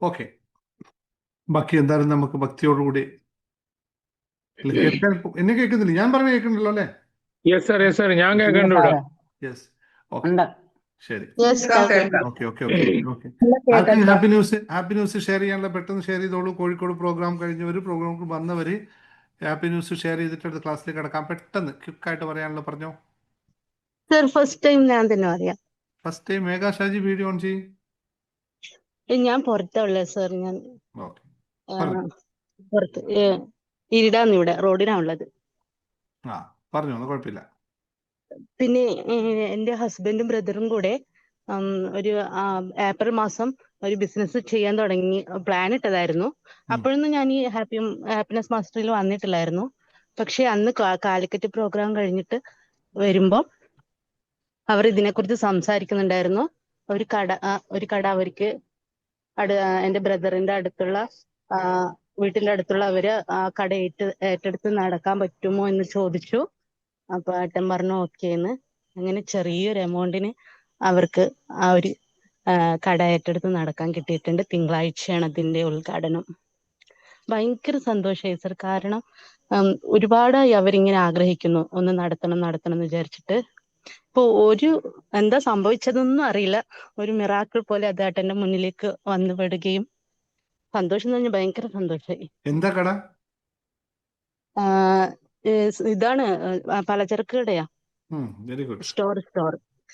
Okay. ബാക്കി എന്തായാലും നമുക്ക് ഭക്തിയോടുകൂടി അല്ല, കേൾക്കാൻ എന്നെ കേൾക്കുന്നില്ല? ഞാൻ പറഞ്ഞ കേൾക്കുന്നുണ്ടല്ലോ അല്ലേ? യെസ് സാർ ഞാൻ ഉണ്ട് കേൾക്കുന്നുണ്ട് ഇവിടെ. സാറേ, യെസ്. ഓക്കെ, ഉണ്ട്. ശരി. യെസ് കേൾക്കാം. Okay okay okay okay. കേൾക്കാം ആർക്കും സാർ. ഹാപ്പി ന്യൂസ് ഷെയർ ചെയ്യാനുള്ള പെട്ടെന്ന് ഷെയർ ചെയ്തോളൂ. കോഴിക്കോട് പ്രോഗ്രാം കഴിഞ്ഞവർ, പ്രോഗ്രാമിൽ വന്നവർ ഹാപ്പി ന്യൂസ് ഷെയർ ചെയ്തിട്ട് അടുത്ത ക്ലാസ്സിലേക്ക് കിടക്കാം. പെട്ടെന്ന് ക്വിക്കായിട്ട് പറയാനുള്ള പറഞ്ഞോ. സാർ ഫസ്റ്റ് ടൈം ഞാൻ തന്നെ അറിയാം. First time Megha Shaji video on ചെയ്യും. ഞാൻ പുറത്തുള്ളത് സാർ. ഞാൻ ഓക്കെ, ആ, പറഞ്ഞു. പുറത്ത് ഇരിടാന്ന് ഇവിടെ റോഡിനാ ഉള്ളത്. ആ, പറഞ്ഞോ, കുഴപ്പമില്ല. പിന്നെ എൻ്റെ ഹസ്ബൻഡും ബ്രദറും കൂടെ ഒരു ഏപ്രിൽ മാസം ഒരു ബിസിനസ് ചെയ്യാൻ തുടങ്ങി പ്ലാൻ ഇട്ടതായിരുന്നു. അപ്പോഴൊന്നും ഞാൻ ഈ ഹാപ്പിനെസ് മാസ്റ്ററിൽ വന്നിട്ടില്ലായിരുന്നു. പക്ഷെ അന്ന് കാലിക്കറ്റ് പ്രോഗ്രാം കഴിഞ്ഞിട്ട് വരുമ്പോൾ അവർ ഇതിനെക്കുറിച്ച് സംസാരിക്കുന്നുണ്ടായിരുന്നു. ഒരു കട അവർക്ക് എൻ്റെ ബ്രദറിന്റെ അടുത്തുള്ള ആ, വീട്ടിന്റെ അടുത്തുള്ള അവര് ആ കട ഏറ്റെടുത്ത് നടക്കാൻ പറ്റുമോ എന്ന് ചോദിച്ചു. അപ്പൊ ഏട്ടൻ പറഞ്ഞു ഓക്കേന്ന്. അങ്ങനെ ചെറിയൊരു എമൗണ്ടിന് അവർക്ക് ആ ഒരു കട ഏറ്റെടുത്ത് നടക്കാൻ കിട്ടിയിട്ടുണ്ട്. തിങ്കളാഴ്ചയാണ് അതിന്റെ ഉദ്ഘാടനം. ഭയങ്കര സന്തോഷമായി സർ. കാരണം ഒരുപാടായി അവരിങ്ങനെ ആഗ്രഹിക്കുന്നു ഒന്ന് നടത്തണം നടത്തണം എന്ന് വിചാരിച്ചിട്ട്. ഇപ്പൊ എന്താ സംഭവിച്ചതൊന്നും അറിയില്ല. ഒരു മിറാക്കിൾ പോലെ അത് ഏട്ടന്റെ മുന്നിലേക്ക് വന്നു പെടുകയും സന്തോഷം എന്ന് പറഞ്ഞാൽ ഭയങ്കര സന്തോഷമായി. എന്താ കട? ഇതാണ് പലചരക്ക് കടയാ. Very good. സ്റ്റോർ.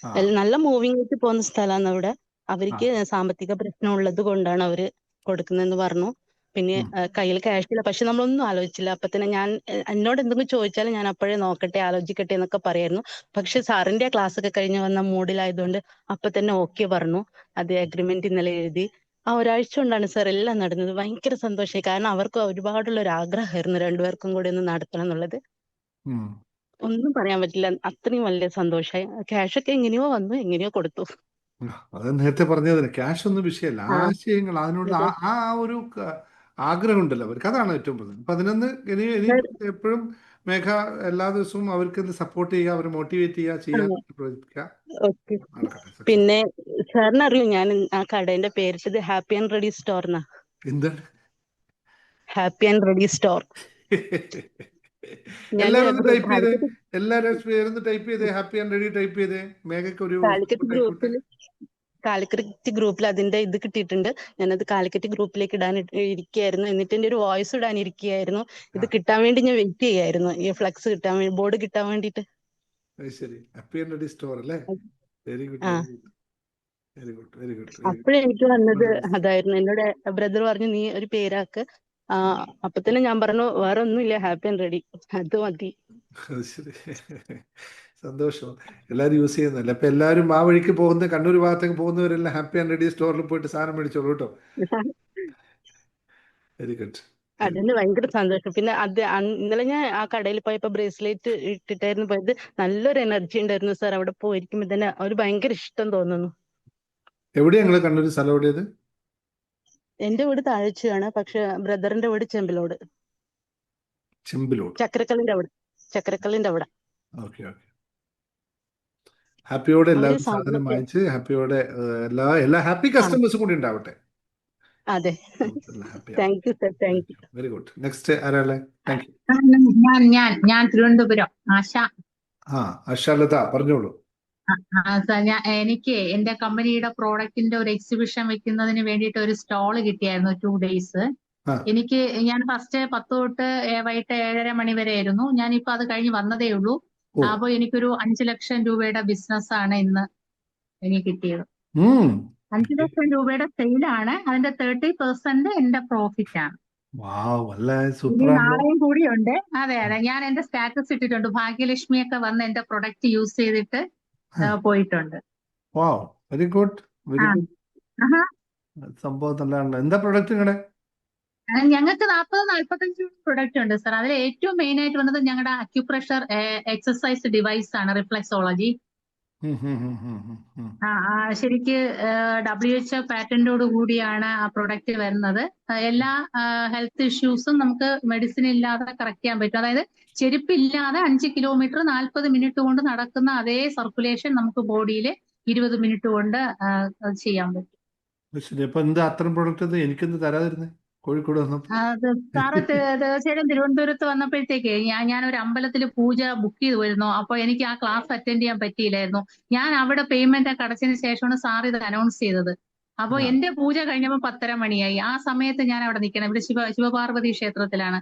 ആ നല്ല മൂവിങ് ആയിട്ട് പോകുന്ന സ്ഥലമാണ് അവിടെ. ആ അവർക്ക് സാമ്പത്തിക പ്രശ്നം ഉള്ളത് കൊണ്ടാണ് അവര് കൊടുക്കുന്നതെന്ന് പറഞ്ഞു. പിന്നെ കയ്യിൽ ക്യാഷ് ഇല്ല. പക്ഷെ നമ്മളൊന്നും ആലോചിച്ചില്ല. അപ്പൊ തന്നെ എന്നോട് എന്തെങ്കിലും ചോദിച്ചാലും ഞാൻ അപ്പോഴേ നോക്കട്ടെ ആലോചിക്കട്ടെ എന്നൊക്കെ പറയായിരുന്നു. പക്ഷെ സാറിന്റെ ക്ലാസ് ഒക്കെ കഴിഞ്ഞ് വന്ന മൂഡിലായതുകൊണ്ട് അപ്പൊ തന്നെ ഓക്കെ പറഞ്ഞു. അത് അഗ്രിമെന്റ് ഇന്നലെ എഴുതി. ആ ഒരാഴ്ച കൊണ്ടാണ് സാർ എല്ലാം നടന്നത്. ഭയങ്കര സന്തോഷമായി. കാരണം അവർക്ക് ഒരുപാടുള്ള ഒരു ആഗ്രഹമായിരുന്നു രണ്ടുപേർക്കും കൂടി ഒന്ന് നടത്തണം എന്നുള്ളത്. ഉം. ഒന്നും പറയാൻ പറ്റില്ല. അത്രയും വലിയ സന്തോഷമായി. ക്യാഷ് ഒക്കെ എങ്ങനെയോ വന്നു, എങ്ങനെയോ കൊടുത്തു. അത് നേരത്തെ പറഞ്ഞതിന് ക്യാഷ് ഒന്നും വിഷയമല്ല. ആ ആശയങ്ങൾ, അതിനുള്ള അതെ ആ ഒരു ആഗ്രഹം ഉണ്ടല്ലോ അവർക്ക്, അതാണ് ഏറ്റവും പ്രധാനം. അപ്പൊ അതിനൊന്ന് ഇനി സാർ. എപ്പോഴും മേഘ എല്ലാ ദിവസവും അവർക്ക് സപ്പോർട്ട് ചെയ്യുക, അവരെ മോട്ടിവേറ്റ് ചെയ്യുക, ചെയ്യാൻ പ്രേരിപ്പിക്കുക. ഓക്കെ. നടക്കട്ടെ, സക്സസ്. പിന്നെ സാറിന് അറിയോ ഞാൻ ആ കടേന്റെ പേരിട്ടത് ഹാപ്പി ആൻഡ് റെഡി സ്റ്റോർ എന്നാ. എന്താണ്? Happy and ready store. ഞാൻ എല്ലാരും ഒന്ന് ടൈപ്പ് ചെയ്തേ. കാലിക്കറ്റ് എല്ലാരും പേരൊന്ന് ടൈപ്പ് ചെയ്തേ. ഹാപ്പി ആൻഡ് റെഡി ടൈപ്പ് ചെയ്തേ. മേഘയ്ക്ക് ഒരു കാലിക്കറ്റ് സപ്പോർട്ട് ആയിക്കോട്ടെ. ഗ്രൂപ്പിൽ കാലിക്കറ്റ് ഗ്രൂപ്പിൽ അതിന്റെ ഇത് കിട്ടിയിട്ടുണ്ട്. ഞാനത് കാലിക്കറ്റ് ഗ്രൂപ്പിലേക്ക് ഇടാൻ ഇരിക്കുകയായിരുന്നു. എന്നിട്ട് എന്റെ ഒരു വോയിസ് ഇടാൻ ഇരിക്കുകയായിരുന്നു. ആ, ഇത് കിട്ടാൻ വേണ്ടി ഞാൻ വെയിറ്റ് ചെയ്യായിരുന്നു. ഈ ഫ്ലെക്സ് കിട്ടാൻ വേണ്ടി, ബോർഡ് കിട്ടാൻ വേണ്ടിയിട്ട്. അത് ശരി. ഹാപ്പി ആൻഡ് റെഡി സ്റ്റോർ അല്ലേ? വെരി ഗുഡ്, ആ very good, very good, very good, very അപ്പോഴെനിക്ക് വന്നത് ഗുഡ്. അതായിരുന്നു. എന്നോട് ബ്രദർ പറഞ്ഞു നീ ഒരു പേരാക്ക്. ആ അപ്പൊ തന്നെ ഞാൻ പറഞ്ഞു വേറെ ഒന്നുമില്ല, ഹാപ്പി ആൻഡ് റെഡി, അത് മതി. അത് ശരി. സന്തോഷം. എല്ലാവരും യൂസ് ചെയ്യുന്നല്ലേ. അപ്പൊ എല്ലാവരും ആ വഴിക്ക് പോകുന്ന കണ്ണൂർ ഭാഗത്തേക്ക് പോകുന്നവരെല്ലാം ഹാപ്പി ആൻഡ് റെഡി സ്റ്റോറിൽ പോയിട്ട് സാധനം മേടിച്ചോളൂ കേട്ടോ. വെരി ഗുഡ്, വെരി അതിന് ഭയങ്കര സന്തോഷം. പിന്നെ ഇന്നലെ ഞാൻ ആ കടയിൽ പോയപ്പോ ബ്രേസ്ലെറ്റ് ഇട്ടിട്ടായിരുന്നു പോയത്. നല്ലൊരു എനർജി ഉണ്ടായിരുന്നു സാർ. അവിടെ പോയിരിക്കുമ്പോ തന്നെ ഒരു ഭയങ്കര ഇഷ്ടം തോന്നുന്നു. എവിടെയാ നിങ്ങള് കണ്ണൂർ സ്ഥലം എവിടെയത്? എന്റെ വീട് താഴ്ചയാണ്. പക്ഷെ ബ്രദറിന്റെ വീട് ചെമ്പിലോട്, ചെമ്പിലോട്. ചക്രക്കല്ലിന്റെ അവിടെ. Okay okay. ഹാപ്പിയോടെ അവര് എല്ലാവരും സാധനം സാധനമൊക്കെ വാങ്ങിച്ച് ഹാപ്പിയോടെ എല്ലാ ഹാപ്പി ആ കസ്റ്റമേഴ്സും കൂടി ഉണ്ടാവട്ടെ. അതെ. ഹാപ്പി ആവട്ടെ. Thank you sir, thank you. Very good. Next ആരാളെ? Thank you. ഞാൻ തിരുവനന്തപുരം ആശ. ആ, അഷാലത പറഞ്ഞോളൂ. എനിക്ക് എന്റെ കമ്പനിയുടെ പ്രോഡക്റ്റിന്റെ ഒരു എക്സിബിഷൻ വെക്കുന്നതിന് വേണ്ടിയിട്ട് ഒരു സ്റ്റോൾ കിട്ടിയായിരുന്നു 2 days. ആ, ഞാൻ ഫസ്റ്റ് 10 തൊട്ട് വൈകിട്ട് 7:30 മണി വരെ ആയിരുന്നു. ഞാനിപ്പോ അത് കഴിഞ്ഞ് വന്നതേ ഉള്ളൂ. ഓ, അപ്പൊ എനിക്കൊരു 5 ലക്ഷം രൂപയുടെ ബിസിനസ് ആണ് ഇന്ന് എനിക്ക് കിട്ടിയത്. 5 ലക്ഷം രൂപയുടെ സെയിലാണ്. അതിന്റെ 30% എന്റെ പ്രോഫിറ്റ് ആണ്. വാവ്, നല്ല ഇനി സൂപ്പറാണല്ലോ. നാളെയും കൂടിയുണ്ട്. അതെ ഞാൻ എന്റെ സ്റ്റാറ്റസ് ഇട്ടിട്ടുണ്ട്. ഭാഗ്യലക്ഷ്മിയൊക്കെ വന്ന് എന്റെ പ്രൊഡക്റ്റ് യൂസ് ചെയ്തിട്ട് പോയിട്ടുണ്ട്. വാവ്, വെരി ഗുഡ്, വെരി ആ ഗുഡ്. ആഹാ. സംഭവം നല്ലതാണ്. എന്താ പ്രൊഡക്റ്റ് നിങ്ങളുടെ? ഞങ്ങൾക്ക് 40-45 പ്രൊഡക്റ്റ് ഉണ്ട് സാർ. അതിൽ ഏറ്റവും മെയിൻ ആയിട്ട് വന്നത് ഞങ്ങളുടെ അക്യുപ്രഷർ എക്സസൈസ് ഡിവൈസ് ആണ്, റിഫ്ലെക്സോളജി. ശരിക്ക് WHO പാറ്റന്റോട് കൂടിയാണ് ആ പ്രൊഡക്റ്റ് വരുന്നത്. എല്ലാ ഹെൽത്ത് ഇഷ്യൂസും നമുക്ക് മെഡിസിൻ ഇല്ലാതെ കറക്റ്റ് ചെയ്യാൻ പറ്റും. അതായത് ചെരുപ്പില്ലാതെ 5 കിലോമീറ്റർ 40 മിനിറ്റ് കൊണ്ട് നടക്കുന്ന അതേ സർക്കുലേഷൻ നമുക്ക് ബോഡിയിൽ 20 മിനിറ്റ് കൊണ്ട് ചെയ്യാൻ പറ്റും. ശരി. അപ്പൊ എന്ത് അത്തരം പ്രൊഡക്റ്റ് എനിക്കെന്ത് തരാതിരുന്നേ കോഴിക്കോട് വന്നപ്പോ? അത് സാറ് തീർച്ചയായിട്ടും തിരുവനന്തപുരത്ത് വന്നപ്പോഴത്തേക്ക് ഞാനൊരു അമ്പലത്തിൽ പൂജ ബുക്ക് ചെയ്ത് വരുന്നു. അപ്പൊ എനിക്ക് ആ ക്ലാസ് അറ്റൻഡ് ചെയ്യാൻ പറ്റിയില്ലായിരുന്നു. ഞാൻ അവിടെ പേയ്മെന്റ് ഒക്കെ അടച്ചതിന് ശേഷമാണ് സാർ ഇത് അനൗൺസ് ചെയ്തത്. അപ്പൊ ആ. എന്റെ പൂജ കഴിഞ്ഞപ്പോൾ 10:30 മണിയായി. ആ സമയത്ത് ഞാൻ അവിടെ നിൽക്കണം. ഇവിടെ ശിവപാർവതി ക്ഷേത്രത്തിലാണ്.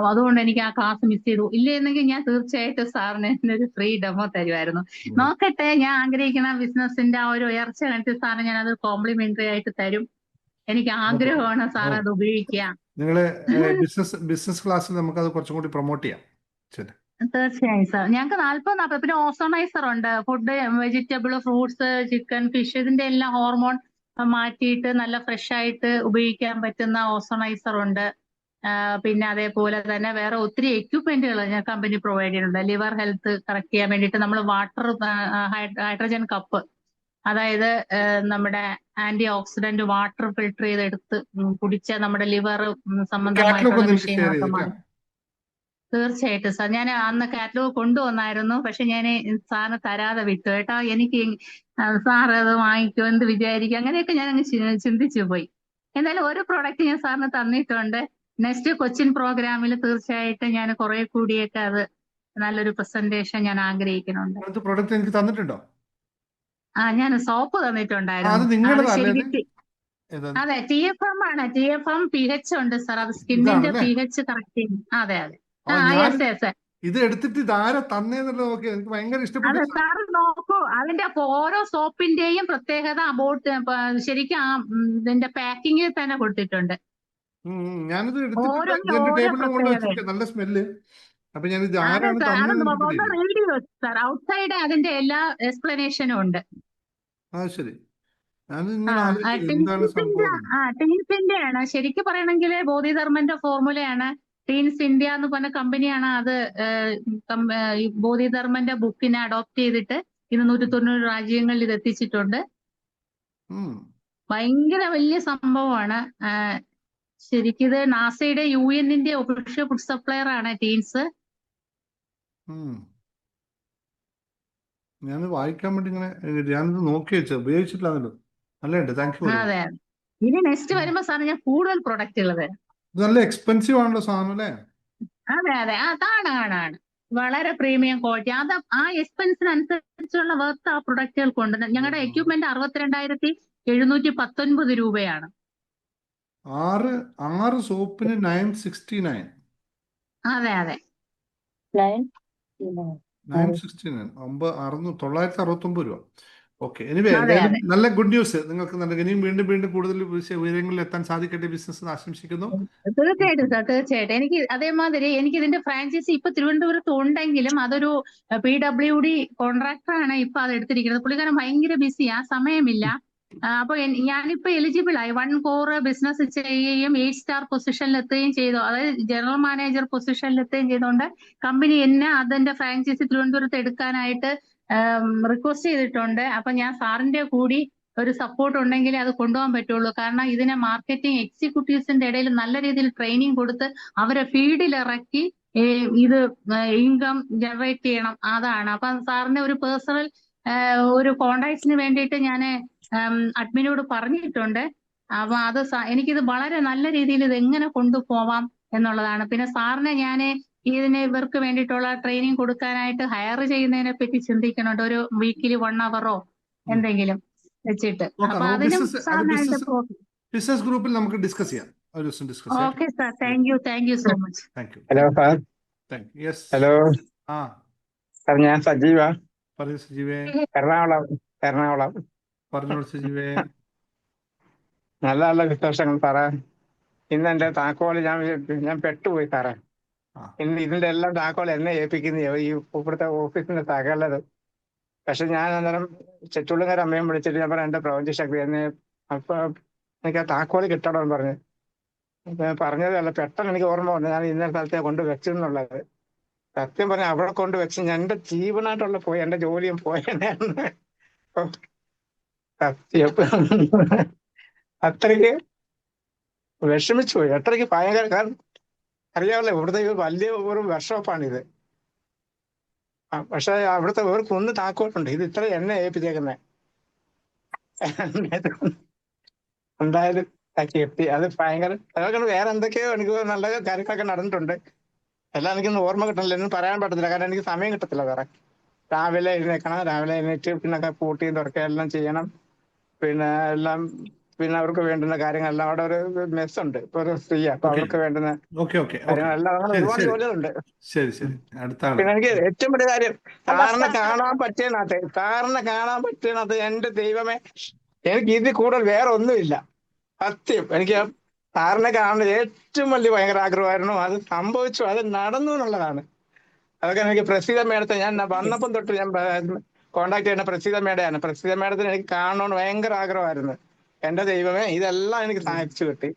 അതുകൊണ്ട് എനിക്ക് ആ ക്ലാസ് മിസ് ചെയ്തു. ഇല്ലായിരുന്നെങ്കിൽ ഞാൻ തീർച്ചയായിട്ടും സാറിന് ഒരു ഫ്രീ ഡെമോ തരുമായിരുന്നു. ഉം. നോക്കട്ടെ, ഞാൻ ആഗ്രഹിക്കുന്ന ബിസിനസിന്റെ ആ ഒരു ഉയർച്ച കണ്ടിട്ട് സാറിന് ഞാൻ അത് കോംപ്ലിമെന്ററി ആയിട്ട് തരും. എനിക്ക് ആഗ്രഹമാണ് സാർ അത് ഉപയോഗിക്കുക. നിങ്ങളെ ബിസിനസ് ക്ലാസ്സിൽ നമുക്കത് കുറച്ചും കൂടി പ്രൊമോട്ട് ചെയ്യാം. ശരി. തീർച്ചയായും സാർ. ഞങ്ങൾക്ക് 40 പിന്നെ ഓസോണൈസർ ഉണ്ട്. Food, vegetable, fruits, chicken, fish ഇതിന്റെ എല്ലാം ഹോർമോൺ മാറ്റിയിട്ട് നല്ല ഫ്രഷ് ആയിട്ട് ഉപയോഗിക്കാൻ പറ്റുന്ന ഓസോണൈസർ ഉണ്ട്. പിന്നെ അതേപോലെ തന്നെ വേറെ ഒത്തിരി എക്യുപ്മെന്റുകൾ ഞാൻ കമ്പനി പ്രൊവൈഡ് ചെയ്യുന്നുണ്ട്. ലിവർ ഹെൽത്ത് കറക്റ്റ് ചെയ്യാൻ വേണ്ടിയിട്ട് നമ്മൾ വാട്ടർ ഹൈഡ്രജൻ കപ്പ്, അതായത് നമ്മുടെ ആന്റി ഓക്സിഡന്റ് വാട്ടർ ഫിൽട്ടർ ചെയ്തെടുത്ത് കുടിച്ച നമ്മുടെ ലിവർ കാറ്റലോഗ് സംബന്ധമായിട്ടുള്ള ഒന്ന് എനിക്ക് ഷെയർ വിഷയങ്ങളൊക്കെ ചെയ്തിട്ടാ. മാറും. തീർച്ചയായിട്ടും സാർ. ഞാൻ അന്ന് കാറ്റലോഗ് കൊണ്ടുവന്നായിരുന്നു. പക്ഷെ ഞാൻ സാറിന് തരാതെ വിട്ടു കേട്ടോ. എനിക്ക് സാർ അത് വാങ്ങിക്കും എന്ത് വിചാരിക്കും അങ്ങനെയൊക്കെ ഞാൻ അങ്ങ് ചിന്തിച്ചു പോയി. എന്തായാലും ഒരു പ്രോഡക്റ്റ് ഞാൻ സാറിന് തന്നിട്ടുണ്ട്. നെക്സ്റ്റ് കൊച്ചിൻ പ്രോഗ്രാമിൽ തീർച്ചയായിട്ടും ഞാൻ കുറെ കൂടിയൊക്കെ അത് നല്ലൊരു പ്രസന്റേഷൻ ഞാൻ ആഗ്രഹിക്കുന്നുണ്ട്. അടുത്ത പ്രൊഡക്റ്റ് എനിക്ക് തന്നിട്ടുണ്ടോ? ഞാൻ സോപ്പ് അത് തന്നിട്ടുണ്ടായിരുന്നു. അത് നിങ്ങളുടേതല്ലേ ഇത്? ശരിക്കും ഏതാണ്? അതെ, TFM ആണ്. TFM PH ഉണ്ട് സാർ. അത് സ്കിന്നിന്റെ ഇതാണല്ലേ? PH കറക്റ്റ് ചെയ്യും. അതെ അതെ. ഞാൻ യെസ്. ഇത് എടുത്തിട്ട് ഇതാരാ തന്നേന്നുള്ളത് നോക്കി എനിക്ക് ഭയങ്കര ഇഷ്ടപ്പെട്ടു. അതെ സാർ, നോക്കൂ. അതിന്റെ ഓരോ സോപ്പിന്റെയും പ്രത്യേകത ശരിക്കും ആ ഇതിന്റെ പാക്കിങ്ങിൽ തന്നെ കൊടുത്തിട്ടുണ്ട്. ഞാനിത് എടുത്തിട്ട് ഓരോന്നിനും എന്റെ ഓരോ ടേബിളിൽ കൊണ്ട് പ്രത്യേകതയുണ്ട്. വെച്ചിരിക്കുക. നല്ല സ്മെല്ല്. അപ്പൊ ഞാൻ ഇത് അതെ ആരാണ് സാർ, അത് തന്നതെന്ന് എനിക്ക് ഒന്ന് പിടിയില്ല. റീഡ് ചെയ്തു സാർ. ഔട്ട്സൈഡ് അതിന്റെ എല്ലാ എക്സ്പ്ലനേഷനും ഉണ്ട്. ശരി. ഞാൻ ഇങ്ങനെ ആലോചിച്ചത് എന്താണ് സംഭവം. ടീൻസിന്റെ ആണ് ശരിക്കും പറയണമെങ്കിൽ ബോധിധർമ്മന്റെ ഫോർമുലയാണ്. ടീൻസ് ഇന്ത്യ എന്ന് പറഞ്ഞ കമ്പനിയാണ് അത് ഈ ബോധിധർമ്മന്റെ ബുക്കിനെ അഡോപ്റ്റ് ചെയ്തിട്ട് 290 രാജ്യങ്ങളിൽ ഇത് എത്തിച്ചിട്ടുണ്ട്. ഭയങ്കര വലിയ സംഭവമാണ്. ശരിക്കും ഇത് നാസയുടെ UN-ന്റെ ഒഫീഷ്യൽ ഫുഡ് സപ്ലയർ ആണ് ടീൻസ്. ഞാൻ വായിക്കാൻ വേണ്ടി ഇങ്ങനെ ഞാനിത് നോക്കി വെച്ചത് ഉപയോഗിച്ചിട്ടില്ലാന്നല്ലോ. നല്ലുണ്ട്. Thank you. അതെ. ഇനി നെക്സ്റ്റ് വരുമ്പോ സാറിന് ഞാൻ കൂടുതൽ പ്രൊഡക്റ്റുകൾ തരാം. ഇത് നല്ല എക്സ്പെൻസീവ് ആണല്ലോ സാധനം അല്ലേ? അതെ. അതാണ് വളരെ പ്രീമിയം ക്വാളിറ്റി. അത് ആ എക്സ്പെൻസിനനുസരിച്ചുള്ള വർത്ത് ആ പ്രൊഡക്റ്റുകൾക്കുണ്ട്. ഞങ്ങളുടെ എക്യുപ്മെന്റ് 62,719 രൂപയാണ്. 6 സോപ്പിന് 969. അതെ. 969 969 രൂപ. ഓക്കെ. എനിവേ അതെ. എന്തായാലും നല്ല ഗുഡ് ന്യൂസ്. നിങ്ങൾക്ക് നല്ല ഇനിയും വീണ്ടും കൂടുതൽ ഉയരങ്ങളിൽ എത്താൻ സാധിക്കട്ടെ ബിസിനസ് ആശംസിക്കുന്നു. തീർച്ചയായിട്ടും സാർ, തീർച്ചയായിട്ടും. എനിക്ക് അതേമാതിരി എനിക്ക് ഇതിന്റെ ഫ്രാഞ്ചൈസി ഇപ്പൊ തിരുവനന്തപുരത്ത് ഉണ്ടെങ്കിലും അതൊരു PWD കോൺട്രാക്ടറാണ് ഇപ്പൊ അത് എടുത്തിരിക്കുന്നത്. പുള്ളിക്കാരൻ ഭയങ്കര ബിസിയാ, സമയമില്ല. അപ്പൊ ഞാനിപ്പോ എലിജിബിൾ ആയി. 1 കോർ ബിസിനസ് ചെയ്യുകയും 8 സ്റ്റാർ പൊസിഷനിൽ എത്തുകയും ചെയ്തു. അതായത് ജനറൽ മാനേജർ പൊസിഷനിൽ എത്തുകയും ചെയ്തുകൊണ്ട് കമ്പനി എന്നെ അതിന്റെ ഫ്രാഞ്ചൈസി തിരുവനന്തപുരത്ത് എടുക്കാനായിട്ട് റിക്വസ്റ്റ് ചെയ്തിട്ടുണ്ട്. അപ്പൊ ഞാൻ സാറിന്റെ കൂടി ഒരു സപ്പോർട്ട് ഉണ്ടെങ്കിൽ അത് കൊണ്ടുപോകാൻ പറ്റുള്ളൂ. കാരണം ഇതിനെ മാർക്കറ്റിംഗ് എക്സിക്യൂട്ടീവ്സിന്റെ ഇടയിൽ നല്ല രീതിയിൽ ട്രെയിനിങ് കൊടുത്ത് അവരെ ഫീൽഡിൽ ഇറക്കി ഇത് ഇൻകം ജനറേറ്റ് ചെയ്യണം. അതാണ്. അപ്പൊ സാറിന്റെ ഒരു പേഴ്സണൽ ഒരു കോണ്ടാക്ട്സിന് വേണ്ടിയിട്ട് ഞാൻ അഡ്മിനോട് പറഞ്ഞിട്ടുണ്ട്. അപ്പൊ അത് എനിക്കിത് വളരെ നല്ല രീതിയിൽ ഇത് എങ്ങനെ കൊണ്ടുപോവാം എന്നുള്ളതാണ്. പിന്നെ സാറിനെ ഞാൻ ഇവർക്ക് വേണ്ടിയിട്ടുള്ള ട്രെയിനിങ് കൊടുക്കാനായിട്ട് ഹയർ ചെയ്യുന്നതിനെ പറ്റി ചിന്തിക്കുന്നുണ്ട്. ഒരു വീക്കിലി 1 അവറോ എന്തെങ്കിലും വെച്ചിട്ട്. അപ്പൊ അതിനും സാറിനായിട്ട് ബിസിനസ് ഗ്രൂപ്പിൽ നമുക്ക് ഡിസ്കസ് ചെയ്യാം. Okay sir. Thank you so much. Hello sir. Hello sir, ഞാൻ സജീവ. പറയൂ സജീവേ. എറണാകുളം. പറഞ്ഞോളൂ സജീവേ. നല്ല വിശേഷങ്ങൾ സാറേ. ഇന്ന് എന്റെ താക്കോല് ഞാൻ പെട്ടുപോയി സാറേ. ഇന്ന് ഇതിന്റെ എല്ലാം താക്കോൽ എന്നെ ഏൽപ്പിക്കുന്ന ഈ ഇവിടുത്തെ ഓഫീസിന്റെ സകലത്. പക്ഷെ ഞാൻ അന്നേരം ചെറ്റുള്ളുകാരെ അമ്മയും വിളിച്ചിട്ട് ഞാൻ പറഞ്ഞു എന്റെ പ്രപഞ്ച ശക്തി എന്നെ അപ്പൊ എനിക്ക് ആ താക്കോല് കിട്ടണമെന്ന് പറഞ്ഞു. പറഞ്ഞതല്ല, പെട്ടെന്ന് എനിക്ക് ഓർമ്മ വന്നു ഞാൻ ഇന്ന സ്ഥലത്തെ കൊണ്ട് വെച്ചെന്നുള്ളത്. സത്യം പറഞ്ഞാൽ അവിടെ കൊണ്ട് വെച്ച് ഞാൻ എന്റെ ജീവനായിട്ടുള്ള പോയി എന്റെ ജോലിയും പോയെന്നാണ് സത്യം. അത്രയ്ക്ക് വിഷമിച്ചു പോയി. അത്രയ്ക്ക് ഭയങ്കര. കാരണം അറിയാമല്ലോ, ഇവിടുത്തെ വലിയ ഒരു വർക്ക്ഷോപ്പാണിത്. പക്ഷെ അവിടുത്തെ ഒരു കുന്ന് താക്കോലുണ്ട്. ഇത് ഇത്ര എന്നെ ഏൽപ്പിച്ചേക്കുന്നേ. എന്തായാലും കിട്ടി. അത് ഭയങ്കര അതൊക്കെ വേറെ എന്തൊക്കെയോ എനിക്ക് നല്ല കാര്യങ്ങളൊക്കെ നടന്നിട്ടുണ്ട്. എല്ലാം എനിക്കൊന്നും ഓർമ്മ കിട്ടണില്ല, ഒന്നും പറയാൻ പറ്റത്തില്ല, കാരണം എനിക്ക് സമയം കിട്ടത്തില്ല വേറെ. രാവിലെ എഴുന്നേക്കണം, രാവിലെ എഴുന്നേറ്റ് പിന്നെ പൂട്ടിയും തുറക്കുകയും എല്ലാം ചെയ്യണം. പിന്നെ എല്ലാം പിന്നെ അവർക്ക് വേണ്ടുന്ന കാര്യങ്ങളെല്ലാം അവിടെ ഒരു മെസ്സുണ്ട്, ഇപ്പൊ ഒരു സ്ത്രീയാ, അപ്പൊ ഓക്കെ അവർക്ക് വേണ്ടുന്ന ഓക്കെ ഓക്കെ ഓക്കെ കാര്യങ്ങളെല്ലാം അങ്ങനെ ശരി ഒരുപാട് ശരി ജോലികളുണ്ട്. ശരി ശരി. അടുത്ത ആള്. പിന്നെ എനിക്ക് ഏറ്റവും വലിയ കാര്യം അല്ല സാറിനെ സാർ കാണാൻ പറ്റിയതിനകത്ത് എന്റെ ദൈവമേ, എനിക്ക് ഇതിൽ കൂടുതൽ വേറെ ഒന്നുമില്ല. സത്യം, എനിക്ക് സാറിനെ കാണുന്നത് ഏറ്റവും വലിയ ഭയങ്കര ആഗ്രഹമായിരുന്നു. അത് സംഭവിച്ചു, അത് നടന്നു എന്നുള്ളതാണ്. അതൊക്കെ എനിക്ക് പ്രസീത മേഡത്തെ ഞാൻ വന്നപ്പം തൊട്ട് ഞാൻ കോണ്ടാക്ട് ചെയ്യുന്ന പ്രസീത മേഡയാണ്. പ്രസീത മേഡത്തിന് എനിക്ക് കാണണമെന്ന് ഭയങ്കര ആഗ്രഹമായിരുന്നു. എന്റെ ദൈവമേ, ഇതെല്ലാം എനിക്ക് സാധിച്ചു കിട്ടി.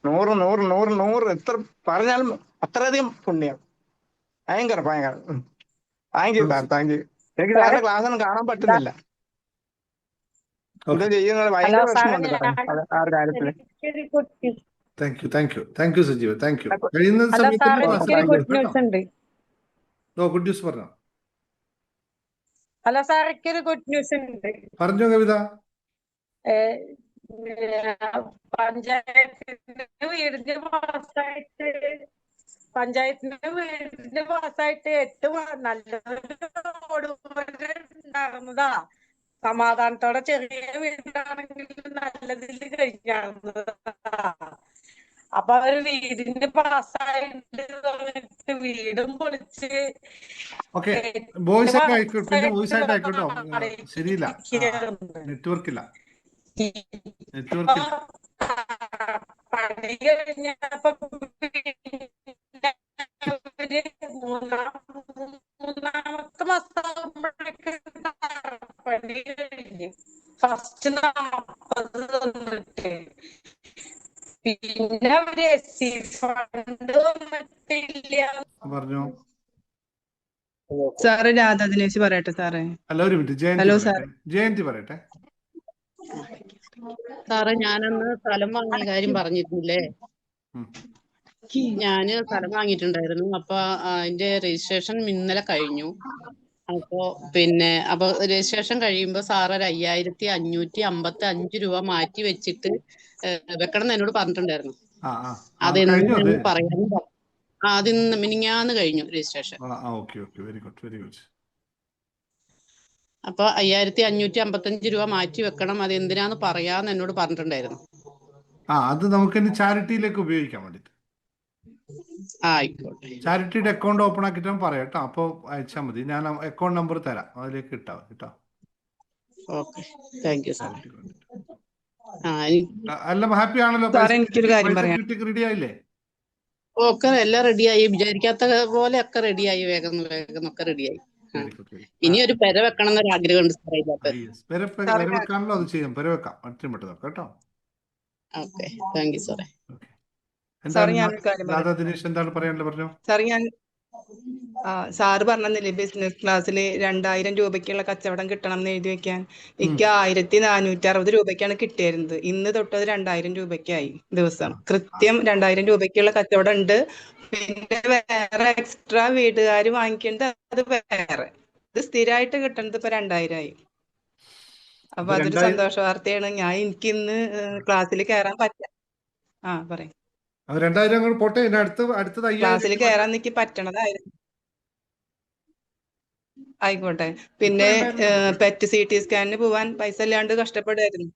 100 100 100 100 എത്ര പറഞ്ഞാലും അത്രയധികം പുണ്യം. ഭയങ്കര ഭയങ്കര thank you sir, thank you. എനിക്ക് സാറേ സാറിന്റെ ക്ലാസ് ഒന്നും കാണാൻ പറ്റുന്നില്ല. എന്താ ഓക്കെ ചെയ്യുന്നത് ഹലോ ഭയങ്കര സാറേ, വിഷമമുണ്ട് സാറേ ആ ഒരു കാര്യത്തില്. എനിക്കൊരു good news. Thank you Sajeev, thank you. കഴിയുന്ന അല്ല സമയത്ത് സാർ, തന്നെ ക്ലാസ്സിൽ എനിക്കൊരു താങ്ക് യു. ഗുഡ് പങ്കെടുക്കും കേട്ടോ. ന്യൂസ് ഉണ്ട്. ഗുഡ് ന്യൂസ് പറഞ്ഞോ. അല്ല സാർ, എനിക്കൊരു ഗുഡ് ന്യൂസ് ഉണ്ട്. പറഞ്ഞോ കവിത. ഏഹ്, പഞ്ചായത്തിന് വീടിന്റെ പാസ്സായിട്ട് പഞ്ചായത്തിന്റെ വീടിന്റെ പാസ്സായിട്ട് 8 നല്ലൊരു റോഡ് ഉണ്ടാകുന്നതാ. സമാധാനത്തോടെ ചെറിയ വീടാണെങ്കിലും നല്ലതിൽ കഴിഞ്ഞാകുന്നതാ. അപ്പൊ അവര് വീടിന്റെ പാസ്സായിട്ട് പറഞ്ഞിട്ട് വീടും പൊളിച്ച് ഓക്കെ, 8 വോയിസ് ഒക്കെ ആയിക്കോട്ടെ, പിന്നെ വോയിസ് വർഷമായിട്ട് ആയിട്ട് ആയിക്കോട്ടോ. ശരിയില്ല, വാടകയ്ക്കിരിക്കുകയാണ്. നെറ്റ്വർക്കില്ല. ഇപ്പൊ പണി കഴിഞ്ഞപ്പോ ഒരു മൂന്നാമത്തെ മാസമാകുമ്പോഴേക്ക് പണി കഴിഞ്ഞു. ഫസ്റ്റ് 40 തന്നിട്ട് പിന്നെ അവര് SC ഫണ്ട് വന്നിട്ടില്ല. പറഞ്ഞോ. സാറ് രാധാ ദിനേശ് പറയട്ടെ സാറേ. അല്ല, ഒരു മിനിറ്റ്, ജയന്തി ഹലോ സാർ. പറയട്ടെ. ജയന്തി പറയട്ടെ. സാറേ, ഞാനന്ന് സ്ഥലം വാങ്ങിയ കാര്യം പറഞ്ഞിരുന്നില്ലേ? ഉം. ഞാന് സ്ഥലം വാങ്ങിയിട്ടുണ്ടായിരുന്നു. അപ്പൊ അതിന്റെ രജിസ്ട്രേഷൻ ഇന്നലെ കഴിഞ്ഞു. അപ്പൊ രജിസ്ട്രേഷൻ കഴിയുമ്പോ സാർ ഒരു 5555 രൂപ മാറ്റി വെച്ചിട്ട് വെക്കണം എന്ന് എന്നോട് പറഞ്ഞിട്ടുണ്ടായിരുന്നു. ആ ആ ആ, കഴിഞ്ഞോ അത്? അതെന്താണെന്ന് പറയാനും അത് മിനിങ്ങാന്ന് കഴിഞ്ഞു registration. Okay okay, very good very good. അപ്പൊ 5555 രൂപ മാറ്റി വെക്കണം, അത് എന്തിനാന്ന് പറയാന്ന് എന്നോട് പറഞ്ഞിട്ടുണ്ടായിരുന്നു. അത് നമുക്ക് ഇനി ചാരിറ്റിയിലേക്ക് ഉപയോഗിക്കാൻ വേണ്ടിട്ട്. ആയിക്കോട്ടെ. ചാരിറ്റിയുടെ അക്കൗണ്ട് ഓപ്പൺ ആക്കിയിട്ട് പറയാം കേട്ടോ. അപ്പോൾ അയച്ചാൽ മതി, ഞാൻ അക്കൗണ്ട് നമ്പർ തരാം, അതിലേക്ക് ഇട്ടാ കേട്ടോ. Okay, thank you sir. ചാരിറ്റിക്ക് വേണ്ടിട്ട്. എനിക്ക് എല്ലാം ഹാപ്പി ആണല്ലോ? സാറേ, എനിക്കൊരു കാര്യം പൈസ പറയാം. കിട്ടി റെഡി ആയില്ലേ? ഒക്കെ എല്ലാം റെഡിയായി, വിചാരിക്കാത്ത പോലെ ഒക്കെ റെഡിയായി, വേഗം വേഗം ഒക്കെ റെഡിയായി. വെരി ഗുഡ് വെരി ഇനി ഒരു പെര വെക്കണം എന്നൊരു ആഗ്രഹമുണ്ട് സാറേ ഇതിനകത്ത്. വരെ വെക്കാണല്ലോ, അത് ചെയ്യാം. വരെ വെക്കാം, അത്രയും പെട്ടെന്ന് കേട്ടോ. ഓക്കെ, താങ്ക് യു സാറേ. സാറ് എന്താണ് ഞാനൊരു കാര്യം രാധാ പറയാം. ദിനേശ് എന്താണ് പറയാനുള്ളത്? പറഞ്ഞോ. സാറ് സാറ് പറഞ്ഞില്ലേ ബിസിനസ് ക്ലാസ്സിൽ 2000 രൂപയ്ക്കുള്ള കച്ചവടം കിട്ടണം എന്ന് എഴുതി വെക്കാൻ. എനിക്ക് 1460 രൂപയ്ക്കാണ് കിട്ടിയിരുന്നത്. ഇന്ന് തൊട്ട് അത് 2000 രൂപയ്ക്കായി ദിവസം. കൃത്യം 2000 രൂപയ്ക്കുള്ള കച്ചവടം ഉണ്ട്. പിന്നെ വേറെ എക്സ്ട്രാ വീട്ടുകാർ വാങ്ങിക്കേണ്ടത് അത് വേറെ. ഇത് സ്ഥിരമായിട്ട് കിട്ടുന്നത് ഇപ്പൊ 2000 ആയി. അപ്പൊ അതൊരു സന്തോഷ വാർത്തയാണ്. എനിക്ക് ഇന്ന് ക്ലാസ്സിൽ കയറാൻ പറയാം. 2000 അങ്ങോട്ട് പോട്ടെ, അടുത്തത് 5000. ക്ലാസ്സിൽ കയറാൻ എനിക്ക് പറ്റണതായിരുന്നു. ആയിക്കോട്ടെ. പിന്നെ പെറ്റ് CT സ്കാനിന് പോവാൻ പൈസ ഇല്ലാണ്ട് കഷ്ടപ്പെടുമായിരുന്നു.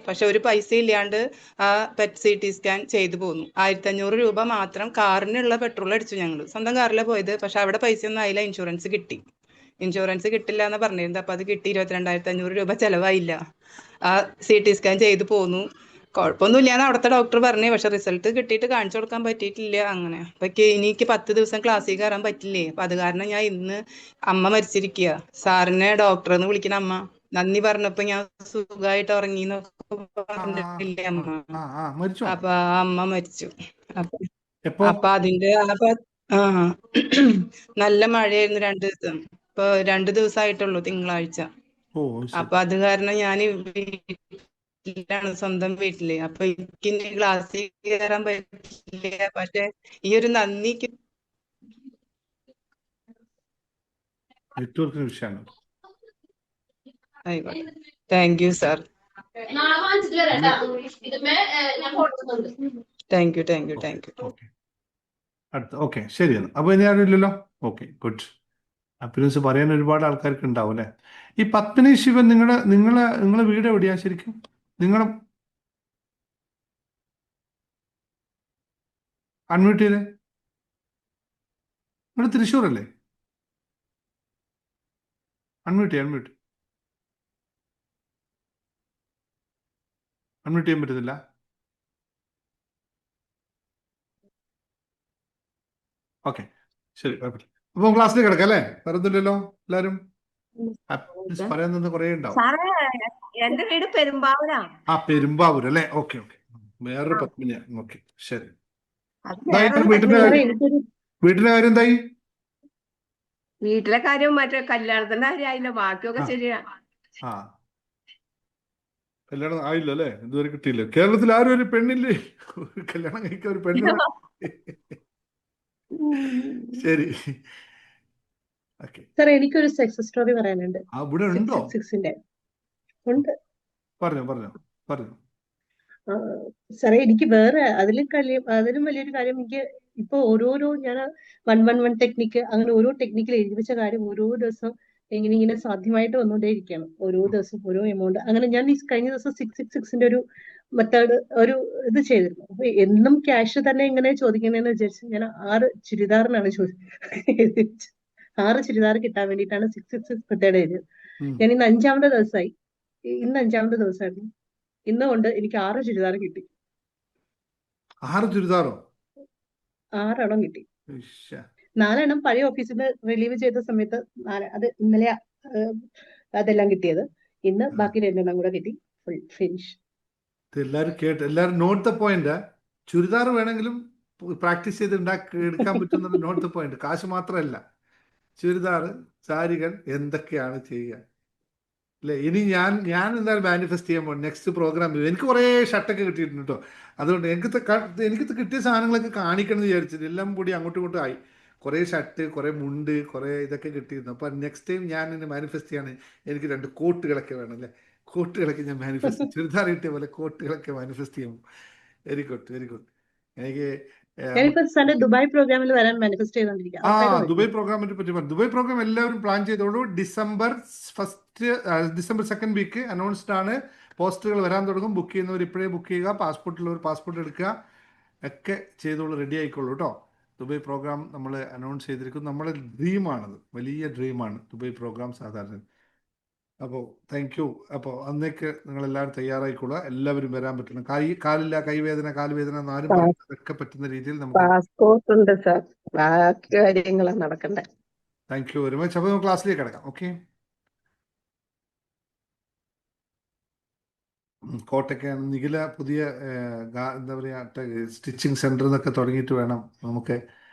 പക്ഷെ ഒരു പൈസ ഇല്ലാണ്ട് ആ പെറ്റ് CT സ്കാൻ ചെയ്തു പോന്നു. 1500 രൂപ മാത്രം കാറിനുള്ള പെട്രോൾ അടിച്ചു ഞങ്ങള്. സ്വന്തം കാറിലാണ് പോയത്. പക്ഷെ അവിടെ പൈസ ഒന്നും ആയില്ല. ഇൻഷുറൻസ് കിട്ടില്ല എന്ന് പറഞ്ഞിരുന്നത്. അപ്പൊ അത് കിട്ടി. 22,500 രൂപ ചെലവായില്ല. ആ CT സ്കാൻ ചെയ്തു പോന്നു. കുഴപ്പമൊന്നുമില്ലാന്ന് അവിടുത്തെ ഡോക്ടർ പറഞ്ഞു. പക്ഷെ റിസൾട്ട് കിട്ടിയിട്ട് കാണിച്ചു കൊടുക്കാൻ പറ്റിയിട്ടില്ല. അങ്ങനെ അപ്പൊ എനിക്ക് 10 ദിവസം ക്ലാസ്സിൽ കയറാൻ പറ്റില്ലേ. അപ്പൊ അത് കാരണം ഞാൻ ഇന്ന് അമ്മ മരിച്ചിരിക്കുക. സാറിനെ ഡോക്ടർ എന്ന് വിളിക്കുന്ന അമ്മ നന്ദി പറഞ്ഞപ്പോ ഞാൻ സുഖമായിട്ട് ഉറങ്ങിന്നൊക്കെ പറഞ്ഞിട്ടില്ലേ അമ്മ. അപ്പൊ ആ അമ്മ മരിച്ചു. അപ്പൊ അതിന്റെ നല്ല മഴയായിരുന്നു 2 ദിവസം. ഇപ്പൊ 2 ദിവസമായിട്ടുള്ളൂ, തിങ്കളാഴ്ച. അപ്പൊ അത് കാരണം ഞാൻ സ്വന്തം വീട്ടില്. അപ്പൊ എനിക്ക് ക്ലാസ്സിൽ കയറാൻ പറ്റില്ല. പക്ഷെ ഈ ഒരു നന്ദിക്ക് നെറ്റ്വർക്കിന് വിഷയമാണ്. ആയിക്കോട്ടെ. Thank you sir. Thank you thank you thank you. Okay അടുത്ത ഓക്കെ ശരിയാണ്. അപ്പോൾ ഇനി ആരും ഇല്ലല്ലോ? Okay good. ഹാപ്പിനെസ് പറയാൻ ഒരുപാട് ആൾക്കാർക്ക് ഉണ്ടാവും അല്ലേ? ഈ പത്മിനി ശിവൻ നിങ്ങളെ വീട് എവിടെയാ ശരിക്കും? നിങ്ങളെ അൺമ്യൂട്ട് ചെയ്തേ. നിങ്ങൾ തൃശ്ശൂർ അല്ലേ? അൺമ്യൂട്ട് അൺമ്യൂട്ട് അൺമ്യൂട്ട് ചെയ്യാൻ പറ്റുന്നില്ല. ഓക്കെ ശരി കുഴപ്പമില്ല. അപ്പോൾ ക്ലാസ്സിലേക്ക് കിടക്കാം അല്ലേ? വെറുതില്ലല്ലോ എല്ലാവരും? ഹാപ്പിനെസ് പറയാൻ നിന്ന് കുറേ ഉണ്ടാവും. സാറേ എന്റെ വീട് പെരുമ്പാവൂരാ. ആ പെരുമ്പാവൂർ അല്ലേ? Okay okay. വേറൊരു പത്മിനിയാണ്. ഓക്കെ ശരി. അത് എന്തായി വേറൊരു വീട്ടിലെ വീട്ടിലെ കാര്യം എന്തായി? വീട്ടിലെ കാര്യം മറ്റേ കല്യാണത്തിന്റെ കാര്യമായില്ല, ബാക്കിയൊക്കെ ആ. ശരിയാ. ആ കല്യാണം ആയില്ല അല്ലേ? ഇതുവരെ കിട്ടിയില്ല. കേരളത്തിൽ ആരും ഒരു പെണ്ണില്ലേ? കല്യാണം കഴിക്കാൻ ഒരു പെണ്ണ്. ശരി ഓക്കെ. സാർ എനിക്കൊരു സക്സസ് സ്റ്റോറി പറയാനുണ്ട്. ആ ഇവിടെ ഉണ്ടോ? 666-ന്റെ ഉണ്ട്. പറഞ്ഞോ പറഞ്ഞോ പറഞ്ഞോ. സാറേ എനിക്ക് വേറെ അതിലും വലിയൊരു കാര്യം, എനിക്ക് ഇപ്പൊ ഓരോരോ ഞാൻ 111 ടെക്നിക്ക് അങ്ങനെ ഓരോ ടെക്നിക്കിൽ എഴുതി വെച്ച കാര്യം ഓരോ ദിവസം ഇങ്ങനെ സാധ്യമായിട്ട് വന്നുകൊണ്ടേയിരിക്കുകയാണ്. ഓരോ ദിവസം ഓരോ എമൗണ്ട്. അങ്ങനെ ഞാൻ ഈ കഴിഞ്ഞ ദിവസം 666-ന്റെ ഒരു മെത്തേഡ് ഒരു ഇത് ചെയ്തിരുന്നു. അപ്പൊ എന്നും ക്യാഷ് തന്നെ ഇങ്ങനെ ചോദിക്കുന്നതെന്ന് വിചാരിച്ച് ഞാൻ 6 ചുരിദാറിനാണ് എഴുതി വെച്ചത്. 6 ചുരിദാർ കിട്ടാൻ വേണ്ടിയിട്ടാണ് 666 മെത്തേഡ് എഴുതിയത്. ഞാൻ ഇന്ന് 5ാമത്തെ ദിവസമായി. ഇന്ന് 5ാമത്തെ ദിവസമായിരുന്നു. ഇന്ന് കൊണ്ട് എനിക്ക് 6 ചുരിദാർ കിട്ടി. 6 ചുരിദാറോ? 6 എണ്ണം കിട്ടി. 4 എണ്ണം പഴയ ഓഫീസിൽ നിന്ന് റിലീവ് ചെയ്ത സമയത്ത് അത് ഇന്നലെ അതെല്ലാം കിട്ടിയത്. ഇന്ന് ബാക്കി 2 എണ്ണം കൂടെ കിട്ടി. Full finish. എല്ലാരും കേട്ട് എല്ലാരും നോട്ട് ദ പോയിന്റ്. ചുരിദാർ വേണമെങ്കിലും പ്രാക്ടീസ് ചെയ്ത് എടുക്കാൻ പറ്റുന്ന നോട്ട് ദ പോയിന്റ്. കാശ് മാത്രമല്ല, ചുരിദാർ സാരികൾ എന്തൊക്കെയാണ് ചെയ്യുക അല്ലേ? ഇനി ഞാൻ എന്തായാലും മാനിഫെസ്റ്റ് ചെയ്യാൻ പോകും നെക്സ്റ്റ് പ്രോഗ്രാം. എനിക്ക് കുറേ ഷർട്ടൊക്കെ കിട്ടിയിട്ടുണ്ട് കേട്ടോ. അതുകൊണ്ട് എനിക്ക് കിട്ടിയ സാധനങ്ങളൊക്കെ കാണിക്കണം എന്ന് വിചാരിച്ചിട്ട് എല്ലാം കൂടി അങ്ങോട്ടും ഇങ്ങോട്ടും ആയി. കുറേ ഷർട്ട്, കുറേ മുണ്ട്, കുറേ ഇതൊക്കെ കിട്ടിയിരുന്നു. അപ്പോൾ നെക്സ്റ്റ് ടൈം ഞാൻ എന്നെ മാനിഫെസ്റ്റ് ചെയ്യാണ്. എനിക്ക് 2 കോട്ടുകളൊക്കെ വേണം അല്ലേ? കോട്ടുകളൊക്കെ ഞാൻ മാനിഫെസ്റ്റ് ചുരിദാർ കിട്ടിയ പോലെ കോട്ടുകളൊക്കെ മാനിഫെസ്റ്റ് ചെയ്യും. Very good very good. എനിക്ക് ഞാനിപ്പോ സാറിന്റെ ദുബായ് പ്രോഗ്രാമിൽ വരാൻ മാനിഫെസ്റ്റ് ചെയ്തോണ്ടിരിക്കുക. ദുബായ് പ്രോഗ്രാമിനെ പറ്റി പറഞ്ഞു. ദുബായ് പ്രോഗ്രാം എല്ലാവരും പ്ലാൻ ചെയ്തോളൂ. ഡിസംബർ 2nd വീക്ക് അനൗൺസ്ഡ് ആണ്. പോസ്റ്ററുകൾ വരാൻ തുടങ്ങും. ബുക്ക് ചെയ്യുന്നവർ ഇപ്പോഴേ ബുക്ക് ചെയ്യുക. പാസ്പോർട്ടുള്ളവർ പാസ്പോർട്ട് എടുക്കുക. ഒക്കെ ചെയ്തോളൂ. റെഡി ആയിക്കോളൂ കേട്ടോ. ദുബായ് പ്രോഗ്രാം നമ്മൾ അനൗൺസ് ചെയ്തിരിക്കും. നമ്മുടെ ഡ്രീമാണത്, വലിയ ഡ്രീമാണ് ദുബായ് പ്രോഗ്രാം സാധാരണ. അപ്പോൾ താങ്ക് യു. അപ്പോൾ അന്നേക്ക് നിങ്ങളെല്ലാവരും തയ്യാറായിക്കൊള്ളുക. എല്ലാവരും വരാൻ പറ്റണം. കാലില്ല, കൈവേദന, കാലുവേദന എന്നാരും അതൊക്കെ പറ്റുന്ന രീതിയിൽ നമുക്ക്. പാസ്പോർട്ട് ഉണ്ട് സാർ, ബാക്കി കാര്യങ്ങളാണ് നടക്കണ്ടേ. Thank you very much. അപ്പോൾ നമുക്ക് ക്ലാസ്സിലേക്ക് കിടക്കാം. ഓക്കെ. കോട്ടയ്ക്കാണ് നിഖില പുതിയ എന്താ പറയുക സ്റ്റിച്ചിങ് സെൻറ്റർ എന്നൊക്കെ തുടങ്ങിയിട്ട് വേണം നമുക്ക്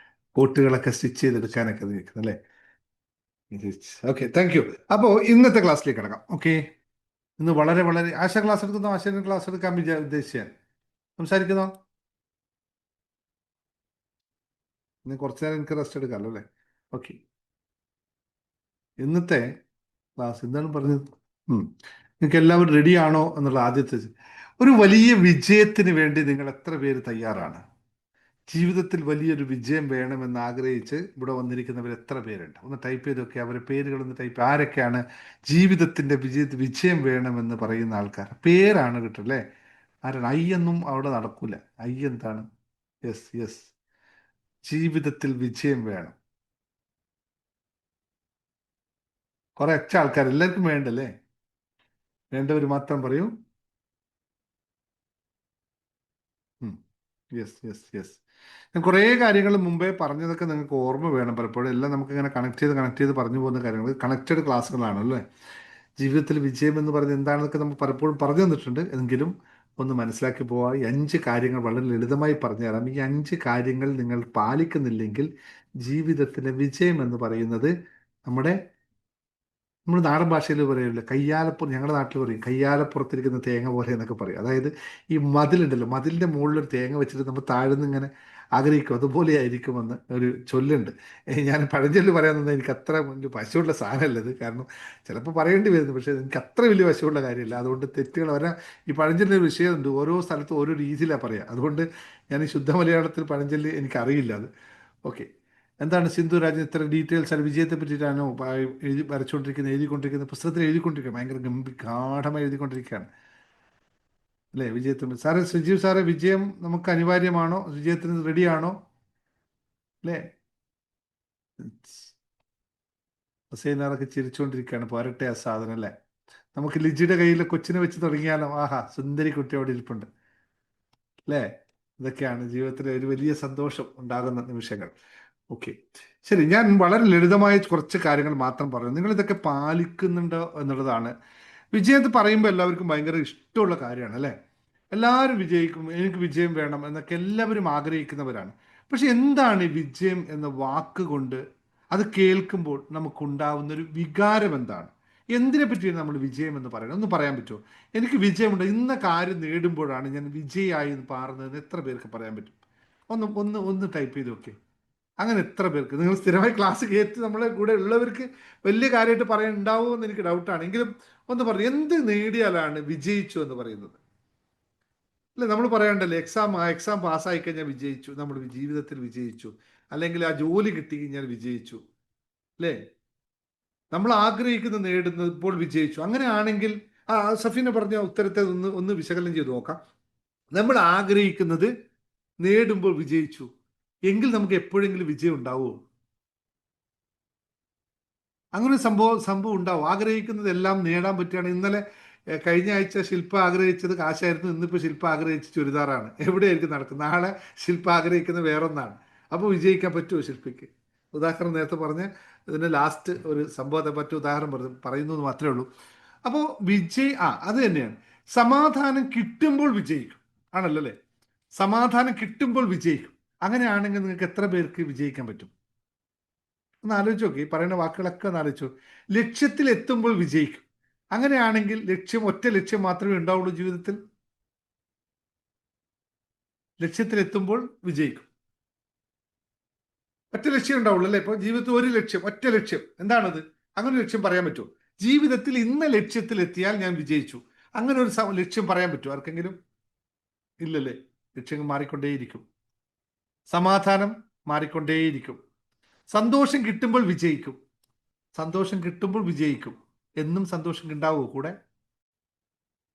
കോട്ടുകളൊക്കെ സ്റ്റിച്ച് ചെയ്തെടുക്കാനൊക്കെ നിൽക്കുന്നത് അല്ലേ? Okay thank U. അപ്പോൾ ഇന്നത്തെ ക്ലാസ്സിലേക്ക് കിടക്കാം. ഓക്കെ. ഇന്ന് വളരെ വളരെ ആശ ക്ലാസ് എടുക്കുന്നോ? ആശയുടെ ക്ലാസ് എടുക്കാൻ ഉദ്ദേശിച്ചാൽ സംസാരിക്കുന്നോ? ഇന്ന് കുറച്ച് നേരം എനിക്ക് റെസ്റ്റ് എടുക്കാമല്ലോ അല്ലേ? ഓക്കെ. ഇന്നത്തെ ക്ലാസ് എന്താണ് പറഞ്ഞത്? നിങ്ങൾക്ക് എല്ലാവരും റെഡിയാണോ എന്നുള്ള ആദ്യത്തെ. ഒരു വലിയ വിജയത്തിന് വേണ്ടി നിങ്ങൾ എത്ര പേര് തയ്യാറാണ്? ജീവിതത്തിൽ വലിയൊരു വിജയം വേണമെന്ന് ആഗ്രഹിച്ച് ഇവിടെ വന്നിരിക്കുന്നവർ എത്ര പേരുണ്ട്? ഒന്ന് ടൈപ്പ് ചെയ്തൊക്കെ അവരുടെ പേരുകളൊന്ന് ടൈപ്പ്. ആരൊക്കെയാണ് ജീവിതത്തിൻ്റെ വിജയം വേണമെന്ന് പറയുന്ന ആൾക്കാർ? പേരാണ് കിട്ടല്ലേ? ആരാണ്? ഒന്നും അവിടെ നടക്കൂല. എന്താണ്? യെസ് ജീവിതത്തിൽ വിജയം വേണം. കുറെ അച്ച ആൾക്കാർ. എല്ലാവർക്കും വേണ്ടല്ലേ? വേണ്ടവർ മാത്രം പറയൂ. യെസ് ഞാൻ കുറേ കാര്യങ്ങൾ മുമ്പേ പറഞ്ഞതൊക്കെ നിങ്ങൾക്ക് ഓർമ്മ വേണം. പലപ്പോഴും എല്ലാം നമുക്കിങ്ങനെ കണക്ട് ചെയ്ത് പറഞ്ഞു പോകുന്ന കാര്യങ്ങൾ കണക്റ്റഡ് ക്ലാസ്സുകളാണല്ലേ. ജീവിതത്തിൽ വിജയം എന്ന് പറയുന്നത് എന്താണെന്നൊക്കെ നമ്മൾ പലപ്പോഴും പറഞ്ഞു തന്നിട്ടുണ്ട്. എങ്കിലും ഒന്ന് മനസ്സിലാക്കി പോവാം. ഈ 5 കാര്യങ്ങൾ വളരെ ലളിതമായി പറഞ്ഞു തരാം. ഈ 5 കാര്യങ്ങൾ നിങ്ങൾ പാലിക്കുന്നില്ലെങ്കിൽ ജീവിതത്തിലെ വിജയം എന്ന് പറയുന്നത് നമ്മൾ നാടൻ ഭാഷയിൽ പറയില്ല, ഞങ്ങളുടെ നാട്ടിൽ പറയും കയ്യാലപ്പുറത്തിരിക്കുന്ന തേങ്ങ പോലെ എന്നൊക്കെ പറയും. അതായത് ഈ മതിലുണ്ടല്ലോ, മതിലിൻ്റെ മുകളിലൊരു തേങ്ങ വെച്ചിട്ട് നമ്മൾ താഴ്ന്ന് ഇങ്ങനെ ആഗ്രഹിക്കും അതുപോലെ ആയിരിക്കുമെന്ന് ഒരു ചൊല്ലുണ്ട്. ഞാൻ പഴഞ്ചൊല്ല് പറയാൻ നിന്നാൽ എനിക്ക് അത്ര വലിയ വശമുള്ള സാധനമല്ല ഇത്. കാരണം ചിലപ്പോൾ പറയേണ്ടി വരുന്നു, പക്ഷേ എനിക്ക് അത്ര വലിയ വശമുള്ള കാര്യമില്ല. അതുകൊണ്ട് തെറ്റുകൾ വരാൻ ഈ പഴഞ്ചൊല്ലിൻ്റെ വിഷയമുണ്ട്. ഓരോ സ്ഥലത്തും ഓരോ രീതിയിലാണ് പറയുക. അതുകൊണ്ട് ഞാൻ ഈ ശുദ്ധ മലയാളത്തിൽ പഴഞ്ചൊല്ല് എനിക്കറിയില്ല അത്. ഓക്കെ. എന്താണ് സിന്ധു രാജൻ ഇത്ര ഡീറ്റെയിൽസ് ആണ് വിജയത്തെ പറ്റിയിട്ടാണോ എഴുതി വരച്ചുകൊണ്ടിരിക്കുന്നത്, എഴുതിക്കൊണ്ടിരിക്കുന്നത്, പുസ്തകത്തിൽ എഴുതിക്കൊണ്ടിരിക്കുക, ഭയങ്കര ഗാഠമായി എഴുതിക്കൊണ്ടിരിക്കുകയാണ് അല്ലേ വിജയത്തിന്? സാറേ സജീവ് സാറേ, വിജയം നമുക്ക് അനിവാര്യമാണോ? വിജയത്തിന് റെഡിയാണോ അല്ലേ? ഹുസൈനാറൊക്കെ ചിരിച്ചുകൊണ്ടിരിക്കുകയാണ്. പോരട്ടെ ആ സാധനം അല്ലേ? നമുക്ക് ലിജിയുടെ കയ്യിൽ കൊച്ചിനെ വെച്ച് തുടങ്ങിയാലോ? ആഹാ, സുന്ദരി കുട്ടി അവിടെ ഇരിപ്പുണ്ട് അല്ലേ? ഇതൊക്കെയാണ് ജീവിതത്തിൽ ഒരു വലിയ സന്തോഷം ഉണ്ടാകുന്ന നിമിഷങ്ങൾ. ഓക്കെ, ശരി. ഞാൻ വളരെ ലളിതമായ കുറച്ച് കാര്യങ്ങൾ മാത്രം പറഞ്ഞു. നിങ്ങൾ ഇതൊക്കെ പാലിക്കുന്നുണ്ടോ എന്നുള്ളതാണ്. വിജയത്തെ പറയുമ്പോൾ എല്ലാവർക്കും ഭയങ്കര ഇഷ്ടമുള്ള കാര്യമാണ് അല്ലേ? എല്ലാവരും വിജയിക്കും, എനിക്ക് വിജയം വേണം എന്നൊക്കെ എല്ലാവരും ആഗ്രഹിക്കുന്നവരാണ്. പക്ഷെ എന്താണ് ഈ വിജയം എന്ന വാക്ക് കൊണ്ട് അത് കേൾക്കുമ്പോൾ നമുക്കുണ്ടാവുന്ന ഒരു വികാരം എന്താണ്? എന്തിനെ പറ്റിയാണ് നമ്മൾ വിജയം എന്ന് പറയുന്നത്? ഒന്ന് പറയാൻ പറ്റുമോ? എനിക്ക് വിജയമുണ്ട്, ഇന്ന കാര്യം നേടുമ്പോഴാണ് ഞാൻ വിജയമായി എന്ന് പറയുന്നതെന്ന് എത്ര പേർക്ക് പറയാൻ പറ്റും? ഒന്ന് ഒന്ന് ഒന്ന് ടൈപ്പ് ചെയ്ത് നോക്കേ. അങ്ങനെ എത്ര പേർക്ക്? നിങ്ങൾ സ്ഥിരമായി ക്ലാസ് കേട്ട് നമ്മളെ കൂടെ ഉള്ളവർക്ക് വലിയ കാര്യമായിട്ട് പറയാൻ ഉണ്ടാവുമോ എന്ന് എനിക്ക് ഡൗട്ടാണ്. എങ്കിലും ഒന്ന് പറഞ്ഞു, എന്ത് നേടിയാലാണ് വിജയിച്ചു എന്ന് പറയുന്നത്? അല്ലെ, നമ്മൾ പറയാണ്ടല്ലേ, എക്സാം പാസ്സായി കഴിഞ്ഞാൽ വിജയിച്ചു, നമ്മൾ ജീവിതത്തിൽ വിജയിച്ചു, അല്ലെങ്കിൽ ആ ജോലി കിട്ടി കഴിഞ്ഞാൽ വിജയിച്ചു അല്ലേ? നമ്മൾ ആഗ്രഹിക്കുന്ന നേടുന്നത് ഇപ്പോൾ വിജയിച്ചു. അങ്ങനെയാണെങ്കിൽ സഫീന പറഞ്ഞ ഉത്തരത്തെ ഒന്ന് വിശകലനം ചെയ്ത് നോക്കാം. നമ്മൾ ആഗ്രഹിക്കുന്നത് നേടുമ്പോൾ വിജയിച്ചു എങ്കിൽ നമുക്ക് എപ്പോഴെങ്കിലും വിജയം ഉണ്ടാവുമോ? അങ്ങനെ ഒരു സംഭവം ഉണ്ടാവും. ആഗ്രഹിക്കുന്നത് എല്ലാം നേടാൻ പറ്റുകയാണ്. ഇന്നലെ കഴിഞ്ഞ ആഴ്ച ശില്പ ആഗ്രഹിച്ചത് കാശായിരുന്നു, ഇന്നിപ്പോൾ ശില്പ ആഗ്രഹിച്ച ചുരിദാറാണ്. എവിടെയായിരിക്കും നടക്കുന്നത്? നാളെ ശില്പ ആഗ്രഹിക്കുന്നത് വേറൊന്നാണ്. അപ്പോൾ വിജയിക്കാൻ പറ്റുമോ ശില്പയ്ക്ക്? ഉദാഹരണം നേരത്തെ പറഞ്ഞ് ഇതിൻ്റെ ലാസ്റ്റ് ഒരു സംഭവത്തെ പറ്റി ഉദാഹരണം പറയുന്നു എന്ന് മാത്രമേ ഉള്ളൂ. അപ്പോൾ അത് തന്നെയാണ്. സമാധാനം കിട്ടുമ്പോൾ വിജയിക്കും ആണല്ലോ അല്ലേ? സമാധാനം കിട്ടുമ്പോൾ വിജയിക്കും. അങ്ങനെയാണെങ്കിൽ നിങ്ങൾക്ക് എത്ര പേർക്ക് വിജയിക്കാൻ പറ്റും? ഒന്ന് ആലോചിച്ച് നോക്കി. ഈ പറയുന്ന വാക്കുകളൊക്കെ ഒന്ന് ആലോചിച്ചു. ലക്ഷ്യത്തിൽ എത്തുമ്പോൾ വിജയിക്കും. അങ്ങനെയാണെങ്കിൽ ഒറ്റ ലക്ഷ്യം മാത്രമേ ഉണ്ടാവുള്ളൂ ജീവിതത്തിൽ. ലക്ഷ്യത്തിലെത്തുമ്പോൾ വിജയിക്കും. ഒറ്റ ലക്ഷ്യം ഉണ്ടാവുള്ളൂ അല്ലേ? ഇപ്പോൾ ജീവിതത്തിൽ ഒരു ലക്ഷ്യം, ഒറ്റ ലക്ഷ്യം. എന്താണത്? അങ്ങനെ ഒരു ലക്ഷ്യം പറയാൻ പറ്റുമോ? ജീവിതത്തിൽ ഇന്ന ലക്ഷ്യത്തിലെത്തിയാൽ ഞാൻ വിജയിച്ചു, അങ്ങനെ ഒരു ലക്ഷ്യം പറയാൻ പറ്റുമോ ആർക്കെങ്കിലും? ഇല്ലല്ലേ. ലക്ഷ്യങ്ങൾ മാറിക്കൊണ്ടേയിരിക്കും, സമാധാനം മാറിക്കൊണ്ടേയിരിക്കും. സന്തോഷം കിട്ടുമ്പോൾ വിജയിക്കും. സന്തോഷം കിട്ടുമ്പോൾ വിജയിക്കും. എന്നും സന്തോഷം ഉണ്ടാവുമോ കൂടെ?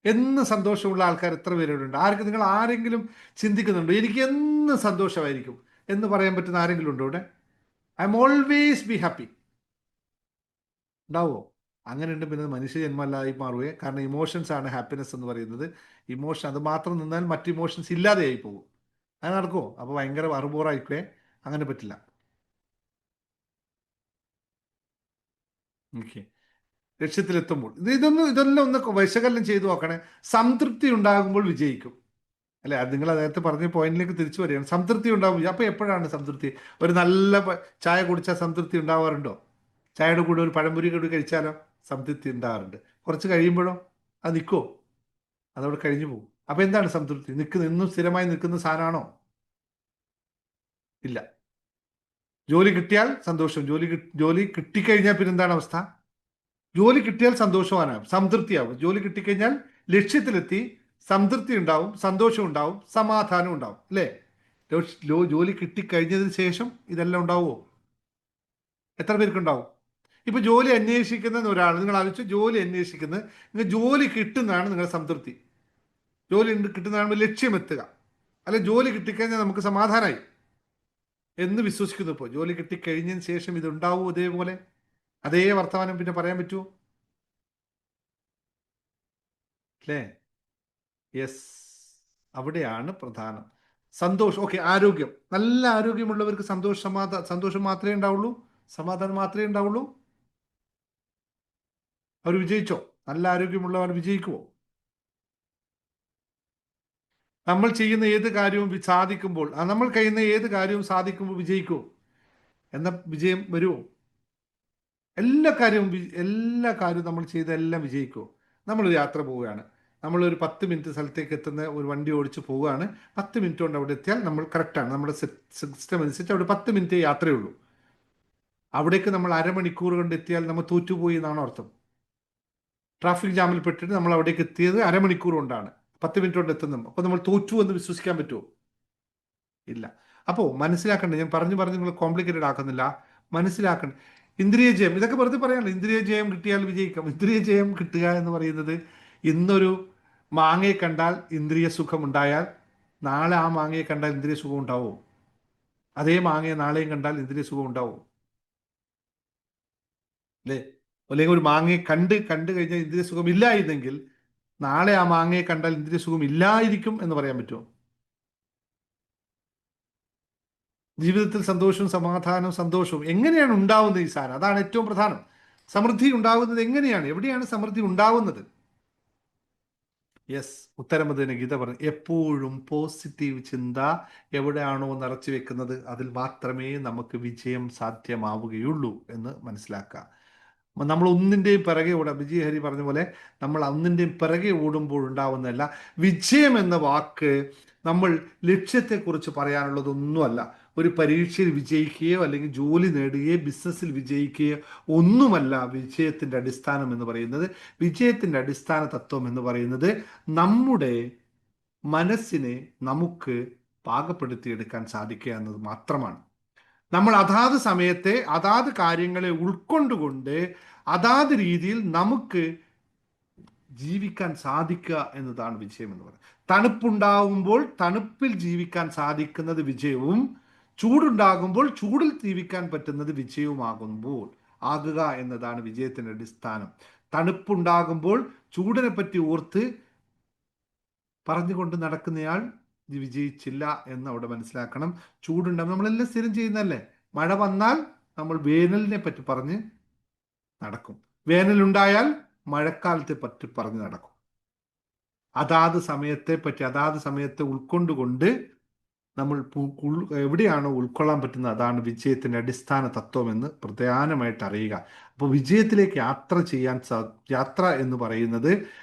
എന്നും സന്തോഷമുള്ള ആൾക്കാർ എത്ര പേരോടുണ്ട്? നിങ്ങൾ ആരെങ്കിലും ചിന്തിക്കുന്നുണ്ടോ എനിക്ക് എന്നും സന്തോഷമായിരിക്കും എന്ന് പറയാൻ പറ്റുന്ന ആരെങ്കിലും ഉണ്ടോ ഇവിടെ? I M always be happy ഉണ്ടാവുമോ? അങ്ങനെ ഉണ്ട്, പിന്നെ മനുഷ്യ ജന്മല്ലായി മാറുകയെ. കാരണം ഇമോഷൻസ് ആണ് ഹാപ്പിനെസ് എന്ന് പറയുന്നത്. ഇമോഷൻ അത് മാത്രം നിന്നാൽ മറ്റ് ഇമോഷൻസ് ഇല്ലാതെയായി പോകും. അത് നടക്കുമോ? അപ്പോൾ ഭയങ്കര അറുബോറായിക്കേ. അങ്ങനെ പറ്റില്ല. ഓക്കെ, ലക്ഷ്യത്തിലെത്തുമ്പോൾ ഇതെല്ലാം ഒന്ന് വിശകലനം ചെയ്തു നോക്കണേ. സംതൃപ്തി ഉണ്ടാകുമ്പോൾ വിജയിക്കും അല്ലെ? അത് നിങ്ങൾ നേരത്തെ പറഞ്ഞ പോയിന്റിലേക്ക് തിരിച്ചു വരികയാണ്. സംതൃപ്തി ഉണ്ടാകും. അപ്പോൾ എപ്പോഴാണ് സംതൃപ്തി? ഒരു നല്ല ചായ കുടിച്ചാൽ സംതൃപ്തി ഉണ്ടാവാറുണ്ടോ? ചായയുടെ കൂടെ ഒരു പഴംപൊരി കൂടി കഴിച്ചാലോ സംതൃപ്തി ഉണ്ടാകാറുണ്ട്. കുറച്ച് കഴിയുമ്പോഴോ അത് നിൽക്കുമോ? അതവിടെ കഴിഞ്ഞു പോകും. അപ്പോൾ എന്താണ് സംതൃപ്തി? എന്നും സ്ഥിരമായി നിൽക്കുന്ന സാധനമാണോ? ഇല്ല. ജോലി കിട്ടിയാൽ സന്തോഷം. ജോലി കിട്ടിക്കഴിഞ്ഞാൽ പിന്നെ എന്താണ് അവസ്ഥ? ജോലി കിട്ടിയാൽ സന്തോഷവാനാവും, സംതൃപ്തിയാവും. ജോലി കിട്ടിക്കഴിഞ്ഞാൽ ലക്ഷ്യത്തിലെത്തി, സംതൃപ്തി ഉണ്ടാവും, സന്തോഷം ഉണ്ടാവും, സമാധാനം ഉണ്ടാവും അല്ലേ? ജോലി കിട്ടിക്കഴിഞ്ഞതിന് ശേഷം ഇതെല്ലാം ഉണ്ടാവുമോ? എത്ര പേർക്കുണ്ടാവും? ഇപ്പൊ ജോലി അന്വേഷിക്കുന്ന ഒരാൾ, നിങ്ങൾ ആലോചിച്ചു, ജോലി അന്വേഷിക്കുന്നത്, നിങ്ങൾ ജോലി കിട്ടുന്നതാണ് നിങ്ങളുടെ സംതൃപ്തി. ജോലി കിട്ടുന്നതാണ് ലക്ഷ്യമെത്തുക. അല്ലെ, ജോലി കിട്ടിക്കഴിഞ്ഞാൽ നമുക്ക് സമാധാനമായി എന്ന് വിശ്വസിക്കുന്നു. ഇപ്പോൾ ജോലി കിട്ടിക്കഴിഞ്ഞതിന് ശേഷം ഇതുണ്ടാവുമോ? ഇതേപോലെ അതേ വർത്തമാനം പിന്നെ പറയാൻ പറ്റുമോ? അല്ലേ? യെസ്, അവിടെയാണ് പ്രധാനം. സന്തോഷം. ഓക്കെ, ആരോഗ്യം. നല്ല ആരോഗ്യമുള്ളവർക്ക് സന്തോഷം മാത്രമേ ഉണ്ടാവുള്ളൂ, സമാധാനം മാത്രമേ ഉണ്ടാവുള്ളൂ. അവർ വിജയിച്ചോ? നല്ല ആരോഗ്യമുള്ളവർ വിജയിക്കുമോ? നമ്മൾ ചെയ്യുന്ന ഏത് കാര്യവും സാധിക്കുമ്പോൾ, നമ്മൾ കഴിയുന്ന ഏത് കാര്യവും സാധിക്കുമ്പോൾ വിജയിക്കുമോ? എന്ന വിജയം വരുമോ? എല്ലാ കാര്യവും നമ്മൾ ചെയ്ത എല്ലാം വിജയിക്കുമോ? നമ്മൾ യാത്ര പോവുകയാണ്, നമ്മളൊരു 10 മിനിറ്റ് സ്ഥലത്തേക്ക് എത്തുന്ന ഒരു വണ്ടി ഓടിച്ച് പോവുകയാണ്. 10 മിനിറ്റ് കൊണ്ട് അവിടെ എത്തിയാൽ നമ്മൾ കറക്റ്റാണ്. നമ്മുടെ സിസ്റ്റം അനുസരിച്ച് അവിടെ 10 മിനിറ്റ് യാത്രയുള്ളൂ. അവിടേക്ക് നമ്മൾ അരമണിക്കൂർ കൊണ്ട് എത്തിയാൽ നമ്മൾ തോറ്റുപോയി എന്നാണ് അർത്ഥം. ട്രാഫിക് ജാമിൽ പെട്ടിട്ട് നമ്മൾ അവിടേക്ക് എത്തിയത് അരമണിക്കൂർ കൊണ്ടാണ്, 10 മിനിറ്റ് കൊണ്ട് എത്തുന്നത്. അപ്പോൾ നമ്മൾ തോറ്റു എന്ന് വിശ്വസിക്കാൻ പറ്റുമോ? ഇല്ല. അപ്പോൾ മനസ്സിലാക്കണ്ടേ, ഞാൻ പറഞ്ഞു നിങ്ങൾ കോംപ്ലിക്കേറ്റഡ് ആക്കുന്നില്ല, മനസ്സിലാക്കണം. ഇന്ദ്രിയ ജയം, ഇതൊക്കെ വെറുതെ പറയാനല്ലോ. ഇന്ദ്രിയ ജയം കിട്ടിയാൽ വിജയിക്കാം. ഇന്ദ്രിയ ജയം കിട്ടുക എന്ന് പറയുന്നത്, ഇന്നൊരു മാങ്ങയെ കണ്ടാൽ ഇന്ദ്രിയ സുഖം ഉണ്ടായാൽ നാളെ ആ മാങ്ങയെ കണ്ടാൽ ഇന്ദ്രിയ സുഖം ഉണ്ടാവോ? അതേ മാങ്ങയെ നാളെയും കണ്ടാൽ ഇന്ദ്രിയ സുഖം ഉണ്ടാവോ? അല്ലേ? അല്ലെങ്കിൽ ഒരു മാങ്ങയെ കണ്ട് കഴിഞ്ഞാൽ ഇന്ദ്രിയ സുഖം ഇല്ലായിരുന്നെങ്കിൽ നാളെ ആ മാങ്ങയെ കണ്ടാൽ ഇന്ദ്രിയ സുഖം ഇല്ലായിരിക്കും എന്ന് പറയാൻ പറ്റുമോ? ജീവിതത്തിൽ സന്തോഷവും സമാധാനവും സന്തോഷവും എങ്ങനെയാണ് ഉണ്ടാവുന്നത് ഈ സാധനം? അതാണ് ഏറ്റവും പ്രധാനം. സമൃദ്ധി ഉണ്ടാവുന്നത് എങ്ങനെയാണ്? എവിടെയാണ് സമൃദ്ധി ഉണ്ടാവുന്നത്? യെസ്, ഉത്തരം അത് തന്നെ ഗീത പറഞ്ഞു. എപ്പോഴും പോസിറ്റീവ് ചിന്ത എവിടെയാണോ നിറച്ചു വെക്കുന്നത് അതിൽ മാത്രമേ നമുക്ക് വിജയം സാധ്യമാവുകയുള്ളൂ എന്ന് മനസ്സിലാക്കുക. നമ്മൾ ഒന്നിൻ്റെയും പിറകെ ഓടാം. വിജയഹരി പറഞ്ഞ പോലെ നമ്മൾ ഒന്നിൻ്റെയും പിറകെ ഓടുമ്പോൾ ഉണ്ടാവുന്നതല്ല. വിജയം എന്ന വാക്ക് നമ്മൾ ലക്ഷ്യത്തെക്കുറിച്ച് പറയാനുള്ളതൊന്നുമല്ല. ഒരു പരീക്ഷയിൽ വിജയിക്കുകയോ അല്ലെങ്കിൽ ജോലി നേടുകയോ ബിസിനസ്സിൽ വിജയിക്കുകയോ ഒന്നുമല്ല വിജയത്തിൻ്റെ അടിസ്ഥാനം എന്ന് പറയുന്നത്. വിജയത്തിൻ്റെ അടിസ്ഥാന തത്വം എന്ന് പറയുന്നത് നമ്മുടെ മനസ്സിനെ നമുക്ക് പാകപ്പെടുത്തിയെടുക്കാൻ സാധിക്കുക എന്നത് മാത്രമാണ്. നമ്മൾ അതാത് സമയത്തെ അതാത് കാര്യങ്ങളെ ഉൾക്കൊണ്ടുകൊണ്ട് അതാത് രീതിയിൽ നമുക്ക് ജീവിക്കാൻ സാധിക്കുക എന്നതാണ് വിജയം എന്ന് പറയുന്നത്. തണുപ്പുണ്ടാകുമ്പോൾ തണുപ്പിൽ ജീവിക്കാൻ സാധിക്കുന്നത് വിജയവും, ചൂടുണ്ടാകുമ്പോൾ ചൂടിൽ ജീവിക്കാൻ പറ്റുന്നത് വിജയവുമാകുമ്പോൾ ആകുക എന്നതാണ് വിജയത്തിൻ്റെ അടിസ്ഥാനം. തണുപ്പുണ്ടാകുമ്പോൾ ചൂടിനെ പറ്റി ഓർത്ത് പറഞ്ഞുകൊണ്ട് നടക്കുന്നയാൾ വിജയിച്ചില്ല എന്ന് അവിടെ മനസ്സിലാക്കണം. ചൂടുണ്ടാകും, നമ്മളെല്ലാം സ്ഥിരം ചെയ്യുന്നതല്ലേ. മഴ വന്നാൽ നമ്മൾ വേനലിനെ പറ്റി പറഞ്ഞ് നടക്കും, വേനലുണ്ടായാൽ മഴക്കാലത്തെ പറ്റി പറഞ്ഞ് നടക്കും. അതാത് സമയത്തെ പറ്റി അതാത് സമയത്തെ ഉൾക്കൊണ്ടുകൊണ്ട് നമ്മൾ എവിടെയാണോ ഉൾക്കൊള്ളാൻ പറ്റുന്നത് അതാണ് വിജയത്തിൻ്റെ അടിസ്ഥാന തത്വം എന്ന് പ്രധാനമായിട്ട് അറിയുക. അപ്പോൾ വിജയത്തിലേക്ക് യാത്ര എന്ന് പറയുന്നത്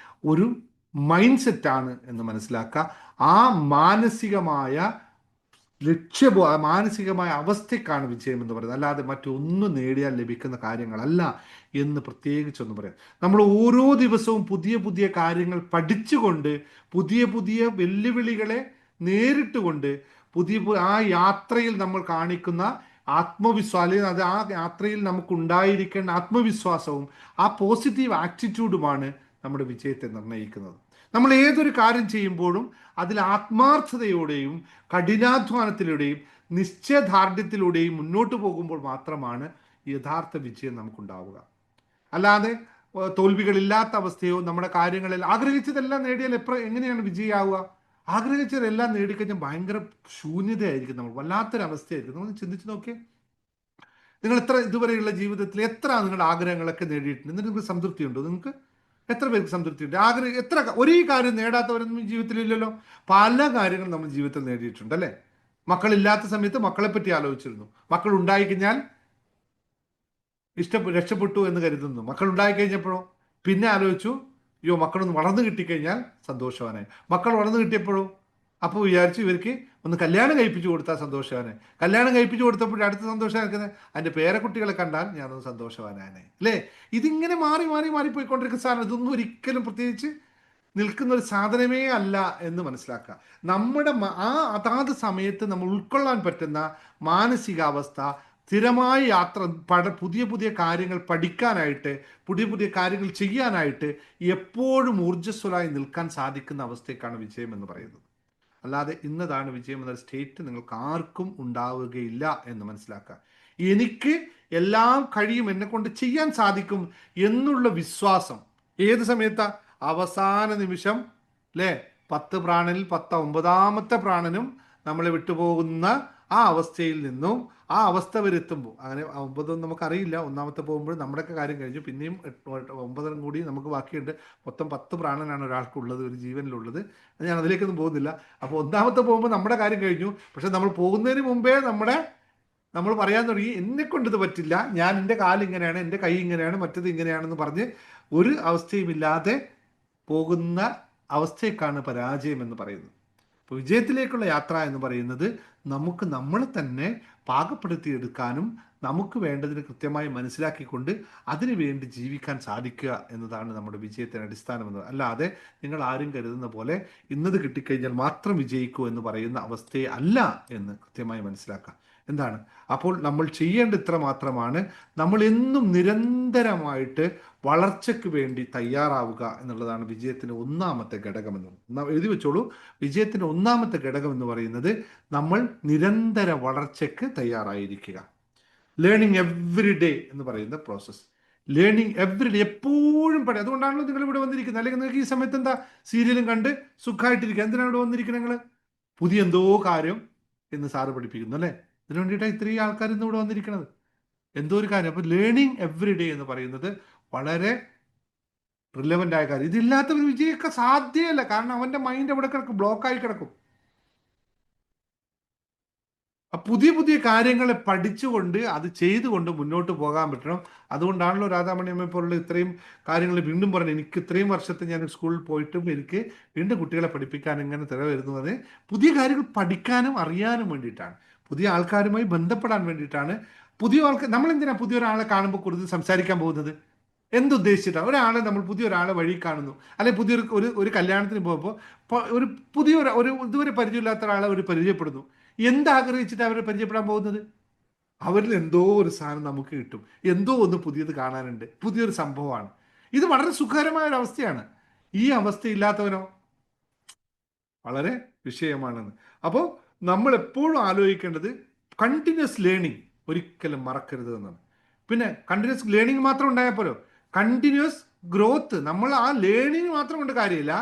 ഒരു മൈൻഡ് സെറ്റാണ് എന്ന് മനസ്സിലാക്കുക. ആ മാനസികമായ മാനസികമായ അവസ്ഥയ്ക്കാണ് വിജയം എന്ന് പറയുന്നത്, അല്ലാതെ മറ്റൊന്നും നേടിയാൽ ലഭിക്കുന്ന കാര്യങ്ങളല്ല എന്ന് പ്രത്യേകിച്ചൊന്നും പറയാം. നമ്മൾ ഓരോ ദിവസവും പുതിയ പുതിയ കാര്യങ്ങൾ പഠിച്ചുകൊണ്ട് പുതിയ വെല്ലുവിളികളെ നേരിട്ടുകൊണ്ട് ആ യാത്രയിൽ നമ്മൾ കാണിക്കുന്ന ആത്മവിശ്വാസം, അത് ആ യാത്രയിൽ നമുക്കുണ്ടായിരിക്കേണ്ട ആത്മവിശ്വാസവും ആ പോസിറ്റീവ് ആറ്റിറ്റ്യൂഡുമാണ് നമ്മുടെ വിജയത്തെ നിർണ്ണയിക്കുന്നത്. നമ്മൾ ഏതൊരു കാര്യം ചെയ്യുമ്പോഴും അതിൽ ആത്മാർത്ഥതയോടെയും കഠിനാധ്വാനത്തിലൂടെയും നിശ്ചയദാർഢ്യത്തിലൂടെയും മുന്നോട്ട് പോകുമ്പോൾ മാത്രമാണ് യഥാർത്ഥ വിജയം നമുക്കുണ്ടാവുക. അല്ലാതെ തോൽവികളില്ലാത്ത അവസ്ഥയോ നമ്മുടെ കാര്യങ്ങളിൽ ആഗ്രഹിച്ചതെല്ലാം നേടിയാൽ എങ്ങനെയാണ് വിജയമാവുക? ആഗ്രഹിച്ചതെല്ലാം നേടിക്കഴിഞ്ഞാൽ ഭയങ്കര ശൂന്യതയായിരിക്കും, നമ്മൾ വല്ലാത്തൊരവസ്ഥയായിരിക്കും. നമ്മൾ ചിന്തിച്ച് നോക്കിയേ, നിങ്ങൾ ഇതുവരെയുള്ള ജീവിതത്തിൽ എത്ര നിങ്ങളുടെ ആഗ്രഹങ്ങളൊക്കെ നേടിയിട്ടുണ്ട്? എന്നിട്ട് നിങ്ങൾക്ക് സംതൃപ്തി ഉണ്ടോ? നിങ്ങൾക്ക് എത്ര പേർക്ക് സംതൃപ്തിയുണ്ട്? ഒരേ കാര്യം നേടാത്തവരൊന്നും ജീവിതത്തിലില്ലല്ലോ. പല കാര്യങ്ങളും നമ്മൾ ജീവിതത്തിൽ നേടിയിട്ടുണ്ട് അല്ലേ? മക്കളില്ലാത്ത സമയത്ത് മക്കളെ പറ്റി ആലോചിച്ചിരുന്നു, മക്കൾ ഉണ്ടായിക്കഴിഞ്ഞാൽ രക്ഷപ്പെട്ടു എന്ന് കരുതുന്നു. മക്കൾ ഉണ്ടായിക്കഴിഞ്ഞപ്പോഴോ പിന്നെ ആലോചിച്ചു, അയ്യോ മക്കളൊന്ന് വളർന്നു കിട്ടിക്കഴിഞ്ഞാൽ സന്തോഷവാനായി. മക്കൾ വളർന്നു കിട്ടിയപ്പോഴോ അപ്പോൾ വിചാരിച്ചു ഇവർക്ക് ഒന്ന് കല്യാണം കഴിപ്പിച്ചു കൊടുത്താൽ സന്തോഷവാനായി. കല്യാണം കഴിപ്പിച്ചു കൊടുത്തപ്പോൾ അടുത്ത സന്തോഷം നിൽക്കുന്നത് അതിൻ്റെ പേരക്കുട്ടികളെ കണ്ടാൽ ഞാനൊന്ന് സന്തോഷവാനായി അല്ലേ? ഇതിങ്ങനെ മാറിപ്പോയിക്കൊണ്ടിരിക്കുന്ന സാധനം. ഇതൊന്നും ഒരിക്കലും പ്രത്യേകിച്ച് നിൽക്കുന്ന ഒരു സാധനമേ അല്ല എന്ന് മനസ്സിലാക്കുക. നമ്മുടെ അതാത് സമയത്ത് നമ്മൾ ഉൾക്കൊള്ളാൻ പറ്റുന്ന മാനസികാവസ്ഥ, സ്ഥിരമായ യാത്ര, പുതിയ കാര്യങ്ങൾ പഠിക്കാനായിട്ട്, പുതിയ കാര്യങ്ങൾ ചെയ്യാനായിട്ട് എപ്പോഴും ഊർജ്ജസ്വലായി നിൽക്കാൻ സാധിക്കുന്ന അവസ്ഥയ്ക്കാണ് വിജയം എന്ന് പറയുന്നത്. അല്ലാതെ ഇന്നതാണ് വിജയം എന്ന സ്റ്റേറ്റ് നിങ്ങൾക്ക് ആർക്കും ഉണ്ടാവുകയില്ല എന്ന് മനസ്സിലാക്കുക. എനിക്ക് എല്ലാം കഴിയും, എന്നെ കൊണ്ട് ചെയ്യാൻ സാധിക്കും എന്നുള്ള വിശ്വാസം ഏത് സമയത്താ? അവസാന നിമിഷം അല്ലേ? 10 പ്രാണനിൽ 9ാമത്തെ പ്രാണനും നമ്മളെ വിട്ടുപോകുന്ന ആ അവസ്ഥയിൽ നിന്നും ആ അവസ്ഥ വരെ എത്തുമ്പോൾ, അങ്ങനെ 9 നമുക്കറിയില്ല, 1ാമത്തെ പോകുമ്പോൾ നമ്മുടെയൊക്കെ കാര്യം കഴിഞ്ഞു, പിന്നെയും 9 കൂടി നമുക്ക് ബാക്കിയുണ്ട്. മൊത്തം 10 പ്രാണനാണ് ഒരാൾക്കുള്ളത്, ഒരു ജീവനിലുള്ളത്. ഞാൻ അതിലേക്കൊന്നും പോകുന്നില്ല. അപ്പോൾ 1ാമത്തെ പോകുമ്പോൾ നമ്മുടെ കാര്യം കഴിഞ്ഞു. പക്ഷെ നമ്മൾ പോകുന്നതിന് മുമ്പേ നമ്മൾ പറയാൻ തുടങ്ങി, എന്നെ കൊണ്ടിത് പറ്റില്ല, ഞാൻ എൻ്റെ കാലിങ്ങനെയാണ്, എൻ്റെ കൈ ഇങ്ങനെയാണ്, മറ്റത് ഇങ്ങനെയാണെന്ന് പറഞ്ഞ് ഒരു അവസ്ഥയുമില്ലാതെ പോകുന്ന അവസ്ഥയ്ക്കാണ് പരാജയം എന്ന് പറയുന്നത്. അപ്പോൾ വിജയത്തിലേക്കുള്ള യാത്ര എന്ന് പറയുന്നത് നമുക്ക് നമ്മളെ തന്നെ പാകപ്പെടുത്തിയെടുക്കാനും നമുക്ക് വേണ്ടതിന് കൃത്യമായി മനസ്സിലാക്കിക്കൊണ്ട് അതിനു വേണ്ടി ജീവിക്കാൻ സാധിക്കുക എന്നതാണ് നമ്മുടെ വിജയത്തിന് അടിസ്ഥാനം എന്നത്. അല്ലാതെ നിങ്ങൾ ആരും കരുതുന്ന പോലെ ഇന്നത് കിട്ടിക്കഴിഞ്ഞാൽ മാത്രം വിജയിക്കൂ എന്ന് പറയുന്ന അവസ്ഥയെ അല്ല എന്ന് കൃത്യമായി മനസ്സിലാക്കാം. എന്താണ് അപ്പോൾ നമ്മൾ ചെയ്യേണ്ട ഇത്ര മാത്രമാണ്, നമ്മൾ എന്നും നിരന്തരമായിട്ട് വളർച്ചയ്ക്ക് വേണ്ടി തയ്യാറാവുക എന്നുള്ളതാണ് വിജയത്തിൻ്റെ ഒന്നാമത്തെ ഘടകം എന്ന് എഴുതി വെച്ചോളൂ. വിജയത്തിൻ്റെ ഒന്നാമത്തെ ഘടകം എന്ന് പറയുന്നത് നമ്മൾ നിരന്തര വളർച്ചയ്ക്ക് തയ്യാറായിരിക്കുക. ലേണിംഗ് എവറി ഡേ എന്ന് പറയുന്ന പ്രോസസ്സ്. ലേണിംഗ് എവറി ഡേ, എപ്പോഴും പഠിക്കുക. അതുകൊണ്ടാണല്ലോ നിങ്ങൾ ഇവിടെ വന്നിരിക്കുന്നത്. അല്ലെങ്കിൽ നിങ്ങൾക്ക് ഈ സമയത്ത് എന്താ സീരിയലും കണ്ട് സുഖമായിട്ടിരിക്കുക? എന്തിനാണ് ഇവിടെ വന്നിരിക്കുന്നത്? നിങ്ങൾ പുതിയ എന്തോ കാര്യം എന്ന് സാറ് പഠിപ്പിക്കുന്നു അല്ലേ? ഇതിനു വേണ്ടിയിട്ടാണ് ഇത്രയും ആൾക്കാർ ഇന്ന് ഇവിടെ വന്നിരിക്കുന്നത്. എന്തോ ഒരു കാര്യം. അപ്പോൾ ലേണിംഗ് എവറി ഡേ എന്ന് പറയുന്നത് വളരെ റിലവൻ്റ് ആയ കാര്യം. ഇതില്ലാത്തവർ വിജയിക്കാൻ സാധ്യമല്ല. കാരണം അവൻ്റെ മൈൻഡ് എവിടെ കിടക്കും? ബ്ലോക്കായി കിടക്കും. പുതിയ പുതിയ കാര്യങ്ങളെ പഠിച്ചുകൊണ്ട് അത് ചെയ്തുകൊണ്ട് മുന്നോട്ട് പോകാൻ പറ്റണം. അതുകൊണ്ടാണല്ലോ രാധാമണിയമ്മയെ പോലുള്ള ഇത്രയും കാര്യങ്ങൾ വീണ്ടും പറഞ്ഞു. എനിക്ക് ഇത്രയും വർഷത്തെ ഞാൻ സ്കൂളിൽ പോയിട്ടും എനിക്ക് വീണ്ടും കുട്ടികളെ പഠിപ്പിക്കാൻ ഇങ്ങനെ വരുന്നത് പുതിയ കാര്യങ്ങൾ പഠിക്കാനും അറിയാനും വേണ്ടിയിട്ടാണ്, പുതിയ ആൾക്കാരുമായി ബന്ധപ്പെടാൻ വേണ്ടിയിട്ടാണ്. പുതിയ ആൾക്ക് നമ്മളെന്തിനാണ് പുതിയൊരാളെ കാണുമ്പോൾ കൂടുതൽ സംസാരിക്കാൻ പോകുന്നത്? എന്തുദ്ദേശിച്ചിട്ടാണ്? ഒരാളെ നമ്മൾ പുതിയൊരാളെ വഴി കാണുന്നു, അല്ലെങ്കിൽ പുതിയൊരു കല്യാണത്തിന് പോകുമ്പോൾ ഒരു ഇതുവരെ പരിചയമില്ലാത്ത ഒരാളെ ഒരു പരിചയപ്പെടുന്നു. എന്താഗ്രഹിച്ചിട്ട് അവരെ പരിചയപ്പെടാൻ പോകുന്നത്? അവരിൽ എന്തോ ഒരു സാധനം നമുക്ക് കിട്ടും, എന്തോ ഒന്ന് പുതിയത് കാണാനുണ്ട്, പുതിയൊരു സംഭവമാണ്. ഇത് വളരെ സുഖകരമായ ഒരു അവസ്ഥയാണ്. ഈ അവസ്ഥയില്ലാത്തവനോ വളരെ വിഷയമാണെന്ന്. അപ്പോൾ നമ്മൾ എപ്പോഴും ആലോചിക്കേണ്ടത് കണ്ടിന്യൂസ് ലേണിംഗ് ഒരിക്കലും മറക്കരുത് എന്നാണ്. പിന്നെ കണ്ടിന്യൂസ് ലേണിംഗ് മാത്രം ഉണ്ടായാൽ പോരോ, കണ്ടിന്യൂസ് ഗ്രോത്ത്. നമ്മൾ ആ ലേണിംഗ് മാത്രം കൊണ്ട് കാര്യമില്ല,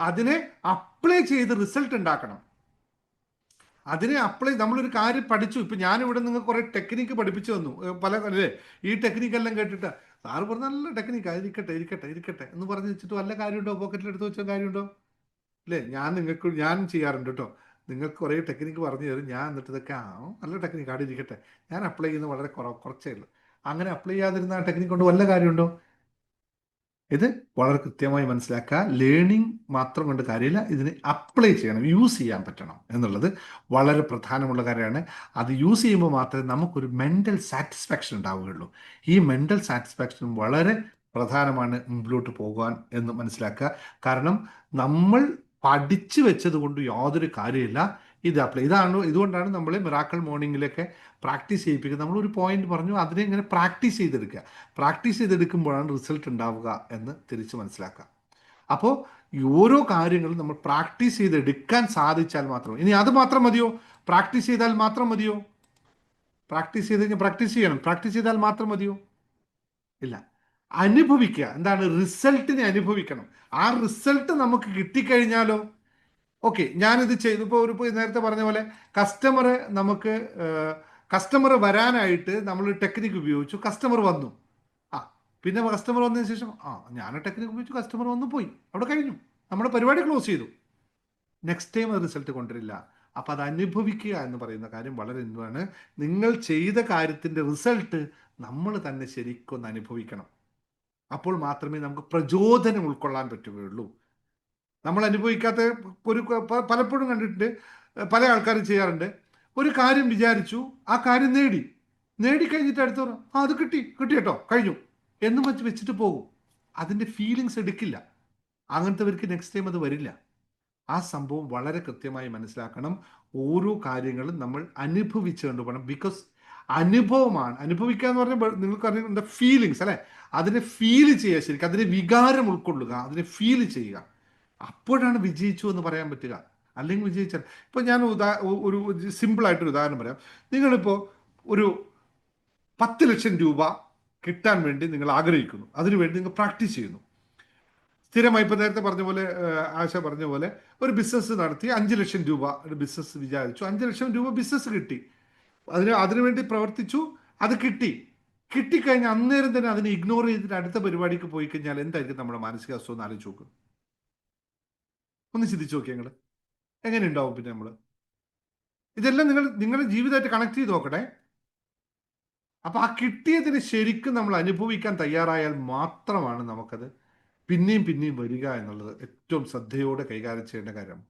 അതിനെ അപ്ലൈ ചെയ്ത് റിസൾട്ട് ഉണ്ടാക്കണം. അതിനെ അപ്ലൈ, നമ്മളൊരു കാര്യം പഠിച്ചു. ഇപ്പം ഞാനിവിടെ നിങ്ങൾക്ക് കുറേ ടെക്നിക്ക് പഠിപ്പിച്ചു തന്നു, പല അല്ലേ? ഈ ടെക്നിക്കെല്ലാം കേട്ടിട്ട് സാറ് പറഞ്ഞ നല്ല ടെക്നിക്കാണ്, ഇരിക്കട്ടെ എന്ന് പറഞ്ഞ് വെച്ചിട്ട് വല്ല കാര്യമുണ്ടോ? പോക്കറ്റിലെടുത്ത് വെച്ച കാര്യമുണ്ടോ? അല്ലേ? ഞാൻ ചെയ്യാറുണ്ട് കേട്ടോ. നിങ്ങൾക്ക് കുറേ ടെക്നിക്ക് പറഞ്ഞു തരും, ഞാൻ എന്നിട്ട് ഇതൊക്കെ നല്ല ടെക്നിക്ക് അവിടെ ഇരിക്കട്ടെ, ഞാൻ അപ്ലൈ ചെയ്യുന്നത് വളരെ കുറച്ചേ ഉള്ളൂ. അങ്ങനെ അപ്ലൈ ചെയ്യാതിരുന്ന ആ ടെക്നിക്ക് കൊണ്ട് വല്ല കാര്യമുണ്ടോ? ഇത് വളരെ കൃത്യമായി മനസ്സിലാക്കുക. ലേണിംഗ് മാത്രം കൊണ്ട് കാര്യമില്ല, ഇതിന് അപ്ലൈ ചെയ്യണം, യൂസ് ചെയ്യാൻ പറ്റണം എന്നുള്ളത് വളരെ പ്രധാനമുള്ള കാര്യമാണ്. അത് യൂസ് ചെയ്യുമ്പോൾ മാത്രമേ നമുക്കൊരു മെൻ്റൽ സാറ്റിസ്ഫാക്ഷൻ ഉണ്ടാവുകയുള്ളൂ. ഈ മെൻ്റൽ സാറ്റിസ്ഫാക്ഷൻ വളരെ പ്രധാനമാണ് മുമ്പിലോട്ട് പോകാൻ എന്ന് മനസ്സിലാക്കുക. കാരണം നമ്മൾ പഠിച്ചു വെച്ചത് കൊണ്ട് യാതൊരു കാര്യമില്ല. ഇത് അപ്ലൈ ഇതുകൊണ്ടാണ് നമ്മൾ മിറാക്കിൾ മോർണിംഗിലൊക്കെ പ്രാക്ടീസ് ചെയ്യിപ്പിക്കുന്നത്. നമ്മളൊരു പോയിന്റ് പറഞ്ഞു, അതിനെ ഇങ്ങനെ പ്രാക്ടീസ് ചെയ്തെടുക്കുമ്പോഴാണ് റിസൾട്ട് ഉണ്ടാവുക എന്ന് തിരിച്ച് മനസ്സിലാക്കുക. അപ്പോൾ ഈ ഓരോ കാര്യങ്ങളും നമ്മൾ പ്രാക്ടീസ് ചെയ്തെടുക്കാൻ സാധിച്ചാൽ മാത്രം. ഇനി അത് മാത്രം മതിയോ? പ്രാക്ടീസ് ചെയ്താൽ മാത്രം മതിയോ? പ്രാക്ടീസ് ചെയ്താൽ മാത്രം മതിയോ? ഇല്ല. അനുഭവിക്കുക. എന്താണ്? റിസൾട്ടിനെ അനുഭവിക്കണം. ആ റിസൾട്ട് നമുക്ക് കിട്ടിക്കഴിഞ്ഞാലോ ഓക്കെ, ഞാനിത് ചെയ്തു. ഇപ്പോൾ നേരത്തെ പറഞ്ഞ പോലെ കസ്റ്റമർ വരാനായിട്ട് നമ്മൾ ടെക്നിക്ക് ഉപയോഗിച്ചു, കസ്റ്റമർ വന്നു. പിന്നെ കസ്റ്റമർ വന്നതിന് ശേഷം ഞാൻ ടെക്നിക്ക് ഉപയോഗിച്ചു, കസ്റ്റമർ വന്നു പോയി, അവിടെ കഴിഞ്ഞു, നമ്മുടെ പരിപാടി ക്ലോസ് ചെയ്തു. നെക്സ്റ്റ് ടൈം അത് റിസൾട്ട് കൊണ്ടുവരില്ല. അപ്പോൾ അത് അനുഭവിക്കുക എന്ന് പറയുന്ന കാര്യം വളരെ എന്താണ്? നിങ്ങൾ ചെയ്ത കാര്യത്തിൻ്റെ റിസൾട്ട് നമ്മൾ തന്നെ ശരിക്കൊന്ന് അനുഭവിക്കണം. അപ്പോൾ മാത്രമേ നമുക്ക് പ്രചോദനം ഉൾക്കൊള്ളാൻ പറ്റുകയുള്ളൂ. നമ്മൾ അനുഭവിക്കാത്ത പലപ്പോഴും കണ്ടിട്ടുണ്ട്, പല ആൾക്കാരും ചെയ്യാറുണ്ട്. ഒരു കാര്യം വിചാരിച്ചു, ആ കാര്യം നേടിക്കഴിഞ്ഞിട്ട് അടുത്തവർ അത് കിട്ടി കേട്ടോ, കഴിഞ്ഞു എന്ന് വെച്ചിട്ട് പോകും. അതിൻ്റെ ഫീലിങ്സ് എടുക്കില്ല. അങ്ങനത്തെവർക്ക് നെക്സ്റ്റ് ടൈം അത് വരില്ല. ആ സംഭവം വളരെ കൃത്യമായി മനസ്സിലാക്കണം. ഓരോ കാര്യങ്ങളും നമ്മൾ അനുഭവിച്ചു കൊണ്ടുപോകണം. ബിക്കോസ് അനുഭവമാണ്. അനുഭവിക്കുക എന്ന് പറഞ്ഞാൽ നിങ്ങൾക്കറിയാം എന്താ ഫീലിങ്സ് അല്ലേ? അതിനെ ഫീൽ ചെയ്യുക, ശരിക്കും അതിനെ വികാരം ഉൾക്കൊള്ളുക, അതിനെ ഫീൽ ചെയ്യുക. അപ്പോഴാണ് വിജയിച്ചു എന്ന് പറയാൻ പറ്റുക. അല്ലെങ്കിൽ വിജയിച്ചാൽ, ഇപ്പോൾ ഞാൻ ഒരു സിമ്പിളായിട്ടൊരു ഉദാഹരണം പറയാം. നിങ്ങളിപ്പോൾ ഒരു 10 ലക്ഷം രൂപ കിട്ടാൻ വേണ്ടി നിങ്ങൾ ആഗ്രഹിക്കുന്നു, അതിനുവേണ്ടി നിങ്ങൾ പ്രാക്ടീസ് ചെയ്യുന്നു സ്ഥിരമായി. ഇപ്പോൾ നേരത്തെ പറഞ്ഞ പോലെ, ആശ പറഞ്ഞ പോലെ, ഒരു ബിസിനസ് നടത്തി 5 ലക്ഷം രൂപ ബിസിനസ് വിചാരിച്ചു, 5 ലക്ഷം രൂപ ബിസിനസ് കിട്ടി, അതിനുവേണ്ടി പ്രവർത്തിച്ചു, അത് കിട്ടിക്കഴിഞ്ഞാൽ അന്നേരം തന്നെ അതിനെ ഇഗ്നോർ ചെയ്തിട്ട് അടുത്ത പരിപാടിക്ക് പോയി കഴിഞ്ഞാൽ എന്തായിരിക്കും നമ്മുടെ മാനസികാവസ്ഥ ഒന്ന് ആലോചിച്ച് നോക്കുക. ഒന്ന് ചിന്തിച്ച് നോക്കിയാൽ നിങ്ങൾ എങ്ങനെ ഉണ്ടാവും? പിന്നെ ഇതെല്ലാം നിങ്ങളുടെ ജീവിതമായിട്ട് കണക്ട് ചെയ്ത് നോക്കട്ടെ. അപ്പൊ ആ കിട്ടിയതിന് ശരിക്കും നമ്മൾ അനുഭവിക്കാൻ തയ്യാറായാൽ മാത്രമാണ് നമുക്കത് പിന്നെയും പിന്നെയും വരിക എന്നുള്ളത് ഏറ്റവും ശ്രദ്ധയോടെ കൈകാര്യം ചെയ്യേണ്ട കാര്യമാണ്.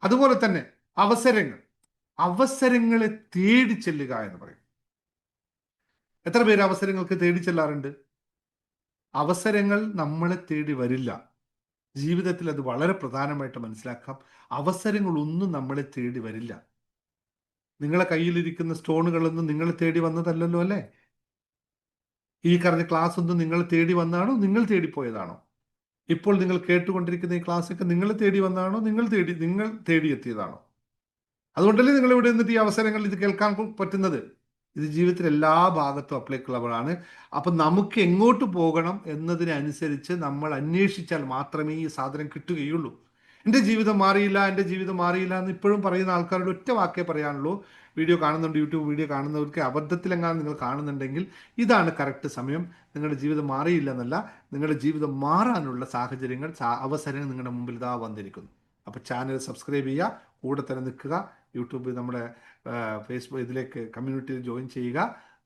അതുപോലെ തന്നെ അവസരങ്ങളെ തേടി ചെല്ലുക എന്ന് പറയും. എത്ര പേര് അവസരങ്ങൾക്ക് തേടി ചെല്ലാറുണ്ട്? അവസരങ്ങൾ നമ്മളെ തേടി വരില്ല. ജീവിതത്തിൽ അത് വളരെ പ്രധാനമായിട്ട് മനസ്സിലാക്കാം. അവസരങ്ങളൊന്നും നമ്മളെ തേടി വരില്ല. നിങ്ങളെ കയ്യിലിരിക്കുന്ന സ്റ്റോണുകളൊന്നും നിങ്ങളെ തേടി വന്നതല്ലല്ലോ, അല്ലേ? ഈ പറഞ്ഞ ക്ലാസ് ഒന്നും നിങ്ങളെ തേടി വന്നതാണോ, നിങ്ങൾ തേടിപ്പോയതാണോ? ഇപ്പോൾ നിങ്ങൾ കേട്ടുകൊണ്ടിരിക്കുന്ന ഈ ക്ലാസ്സൊക്കെ നിങ്ങളെ തേടി വന്നതാണോ, നിങ്ങൾ തേടിയെത്തിയതാണോ? അതുകൊണ്ടല്ലേ നിങ്ങൾ ഇവിടെ നിന്നിട്ട് ഈ അവസരങ്ങൾ ഇത് കേൾക്കാൻ പറ്റുന്നത്. ഇത് ജീവിതത്തിൽ എല്ലാ ഭാഗത്തും അപ്ലിക്കബിൾ ആണ്. അപ്പം നമുക്ക് എങ്ങോട്ട് പോകണം എന്നതിനനുസരിച്ച് നമ്മൾ അന്വേഷിച്ചാൽ മാത്രമേ ഈ സാധനം കിട്ടുകയുള്ളൂ. എൻ്റെ ജീവിതം മാറിയില്ല എന്ന് ഇപ്പോഴും പറയുന്ന ആൾക്കാരുടെ ഒറ്റ വാക്കേ പറയാനുള്ളൂ. വീഡിയോ കാണുന്നുണ്ട്, യൂട്യൂബ് വീഡിയോ കാണുന്നവർക്ക് അബദ്ധത്തിലെങ്ങാനും നിങ്ങൾ കാണുന്നുണ്ടെങ്കിൽ ഇതാണ് കറക്റ്റ് സമയം. നിങ്ങളുടെ ജീവിതം മാറിയില്ല എന്നല്ല, നിങ്ങളുടെ ജീവിതം മാറാനുള്ള സാഹചര്യങ്ങൾ, അവസരങ്ങൾ നിങ്ങളുടെ മുമ്പിൽ ഇതാ വന്നിരിക്കുന്നു. അപ്പോൾ ചാനൽ സബ്സ്ക്രൈബ് ചെയ്യുക, കൂടെ തന്നെ നിൽക്കുക. യൂട്യൂബ് നമ്മുടെ ഫേസ്ബുക്ക് ഇതിലേക്ക് കമ്മ്യൂണിറ്റിയിൽ ജോയിൻ ചെയ്യുക.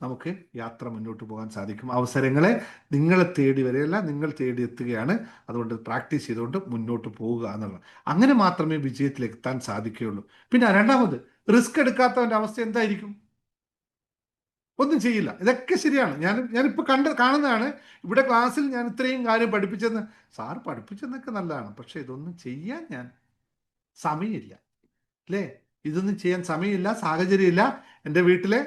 നമുക്ക് യാത്ര മുന്നോട്ട് പോകാൻ സാധിക്കും. അവസരങ്ങളെ നിങ്ങളെ തേടി വരികയല്ല, നിങ്ങൾ തേടി എത്തുകയാണ്. അതുകൊണ്ട് പ്രാക്ടീസ് ചെയ്തുകൊണ്ട് മുന്നോട്ട് പോവുക എന്നുള്ളത്. അങ്ങനെ മാത്രമേ വിജയത്തിലേക്ക് എത്താൻ സാധിക്കുകയുള്ളൂ. പിന്നെ രണ്ടാമത്, റിസ്ക് എടുക്കാത്തവൻ്റെ അവസ്ഥ എന്തായിരിക്കും? ഒന്നും ചെയ്യില്ല. ഇതൊക്കെ ശരിയാണ്. ഞാനിപ്പോൾ കാണുന്നതാണ്. ഇവിടെ ക്ലാസ്സിൽ ഞാൻ ഇത്രയും കാര്യം പഠിപ്പിച്ചെന്ന്, സാർ പഠിപ്പിച്ചെന്നൊക്കെ നല്ലതാണ്, പക്ഷെ ഇതൊന്നും ചെയ്യാൻ ഞാൻ സമയമില്ല, അല്ലേ? ഇതൊന്നും ചെയ്യാൻ സമയമില്ല, സാഹചര്യമില്ല. എൻ്റെ വീട്ടിലെ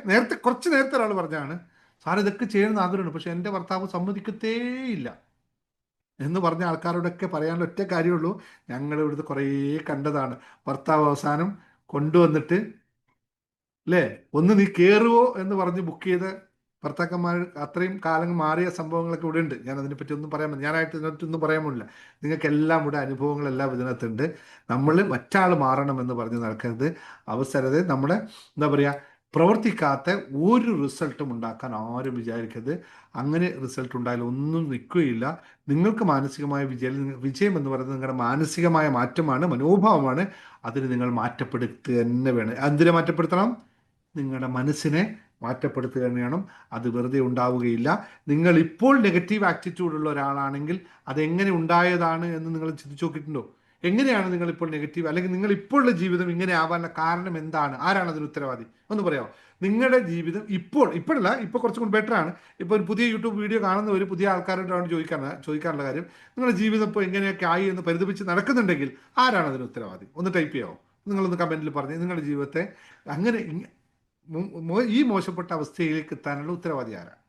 കുറച്ച് നേരത്തെ ഒരാൾ പറഞ്ഞാണ്, സാർ ഇതൊക്കെ ചെയ്യണമെന്ന് ആഗ്രഹമുണ്ട്, പക്ഷെ എൻ്റെ ഭർത്താവ് സമ്മതിക്കത്തേയില്ല എന്ന് പറഞ്ഞ ആൾക്കാരോടൊക്കെ പറയാനുള്ള ഒറ്റ കാര്യമുള്ളൂ, ഞങ്ങൾ ഇവിടുത്തെ കുറേ കണ്ടതാണ്. ഭർത്താവ് അവസാനം കൊണ്ടുവന്നിട്ട്, അല്ലേ, ഒന്ന് നീ കയറുവോ എന്ന് പറഞ്ഞ് ബുക്ക് ചെയ്ത് ഭർത്താക്കന്മാർ അത്രയും കാലങ്ങൾ മാറിയ സംഭവങ്ങളൊക്കെ ഇവിടെ ഉണ്ട്. ഞാൻ അതിനെപ്പറ്റി ഒന്നും പറയാൻ, ഞാനായിട്ട് ഇതിനകത്തൊന്നും പറയാൻ പോലില്ല. നിങ്ങൾക്കെല്ലാം ഇവിടെ അനുഭവങ്ങളെല്ലാം ഇതിനകത്തുണ്ട്. നമ്മൾ മറ്റാൾ മാറണമെന്ന് പറഞ്ഞ് നടക്കരുത്. അവസരത്തെ നമ്മുടെ എന്താ പറയുക, പ്രവർത്തിക്കാത്ത ഒരു റിസൾട്ടും ഉണ്ടാക്കാൻ ആരും വിചാരിക്കരുത്. അങ്ങനെ റിസൾട്ട് ഉണ്ടായാലും ഒന്നും നിൽക്കുകയില്ല. നിങ്ങൾക്ക് മാനസികമായ വിജയം എന്ന് പറയുന്നത് നിങ്ങളുടെ മാനസികമായ മാറ്റമാണ്, മനോഭാവമാണ്. അതിന് നിങ്ങൾ മാറ്റപ്പെടുത്തുക തന്നെ വേണം. എന്തിനെ മാറ്റപ്പെടുത്തണം? നിങ്ങളുടെ മനസ്സിനെ മാറ്റപ്പെടുത്തുക തന്നെയാണ്. അത് വെറുതെ ഉണ്ടാവുകയില്ല. നിങ്ങൾ ഇപ്പോൾ നെഗറ്റീവ് ആറ്റിറ്റ്യൂഡുള്ള ഒരാളാണെങ്കിൽ അതെങ്ങനെ ഉണ്ടായതാണ് എന്ന് നിങ്ങൾ ചിന്തിച്ചു നോക്കിയിട്ടുണ്ടോ? എങ്ങനെയാണ് നിങ്ങളിപ്പോൾ നെഗറ്റീവ്, അല്ലെങ്കിൽ നിങ്ങൾ ഇപ്പോഴുള്ള ജീവിതം ഇങ്ങനെ ആവാനുള്ള കാരണം എന്താണ്? ആരാണ് അതിന് ഉത്തരവാദി? ഒന്ന് പറയാമോ? നിങ്ങളുടെ ജീവിതം ഇപ്പോഴല്ല, ഇപ്പോൾ കുറച്ചും കൂടി ബെറ്റർ ആണ്. ഇപ്പോൾ ഒരു പുതിയ യൂട്യൂബ് വീഡിയോ കാണുന്ന ഒരു പുതിയ ആൾക്കാരോടാണ് ചോദിക്കാനുള്ള കാര്യം, നിങ്ങളുടെ ജീവിതം ഇപ്പോൾ എങ്ങനെയൊക്കെ ആയി എന്ന് പരിതപിച്ച് നടക്കുന്നുണ്ടെങ്കിൽ ആരാണ് അതിന് ഉത്തരവാദി? ഒന്ന് ടൈപ്പ് ചെയ്യാമോ? നിങ്ങളൊന്ന് കമൻറ്റിൽ പറഞ്ഞ് നിങ്ങളുടെ ജീവിതത്തെ അങ്ങനെ ഈ മോശപ്പെട്ട അവസ്ഥയിലേക്ക് എത്താനുള്ള ഉത്തരവാദി ആരാണ്,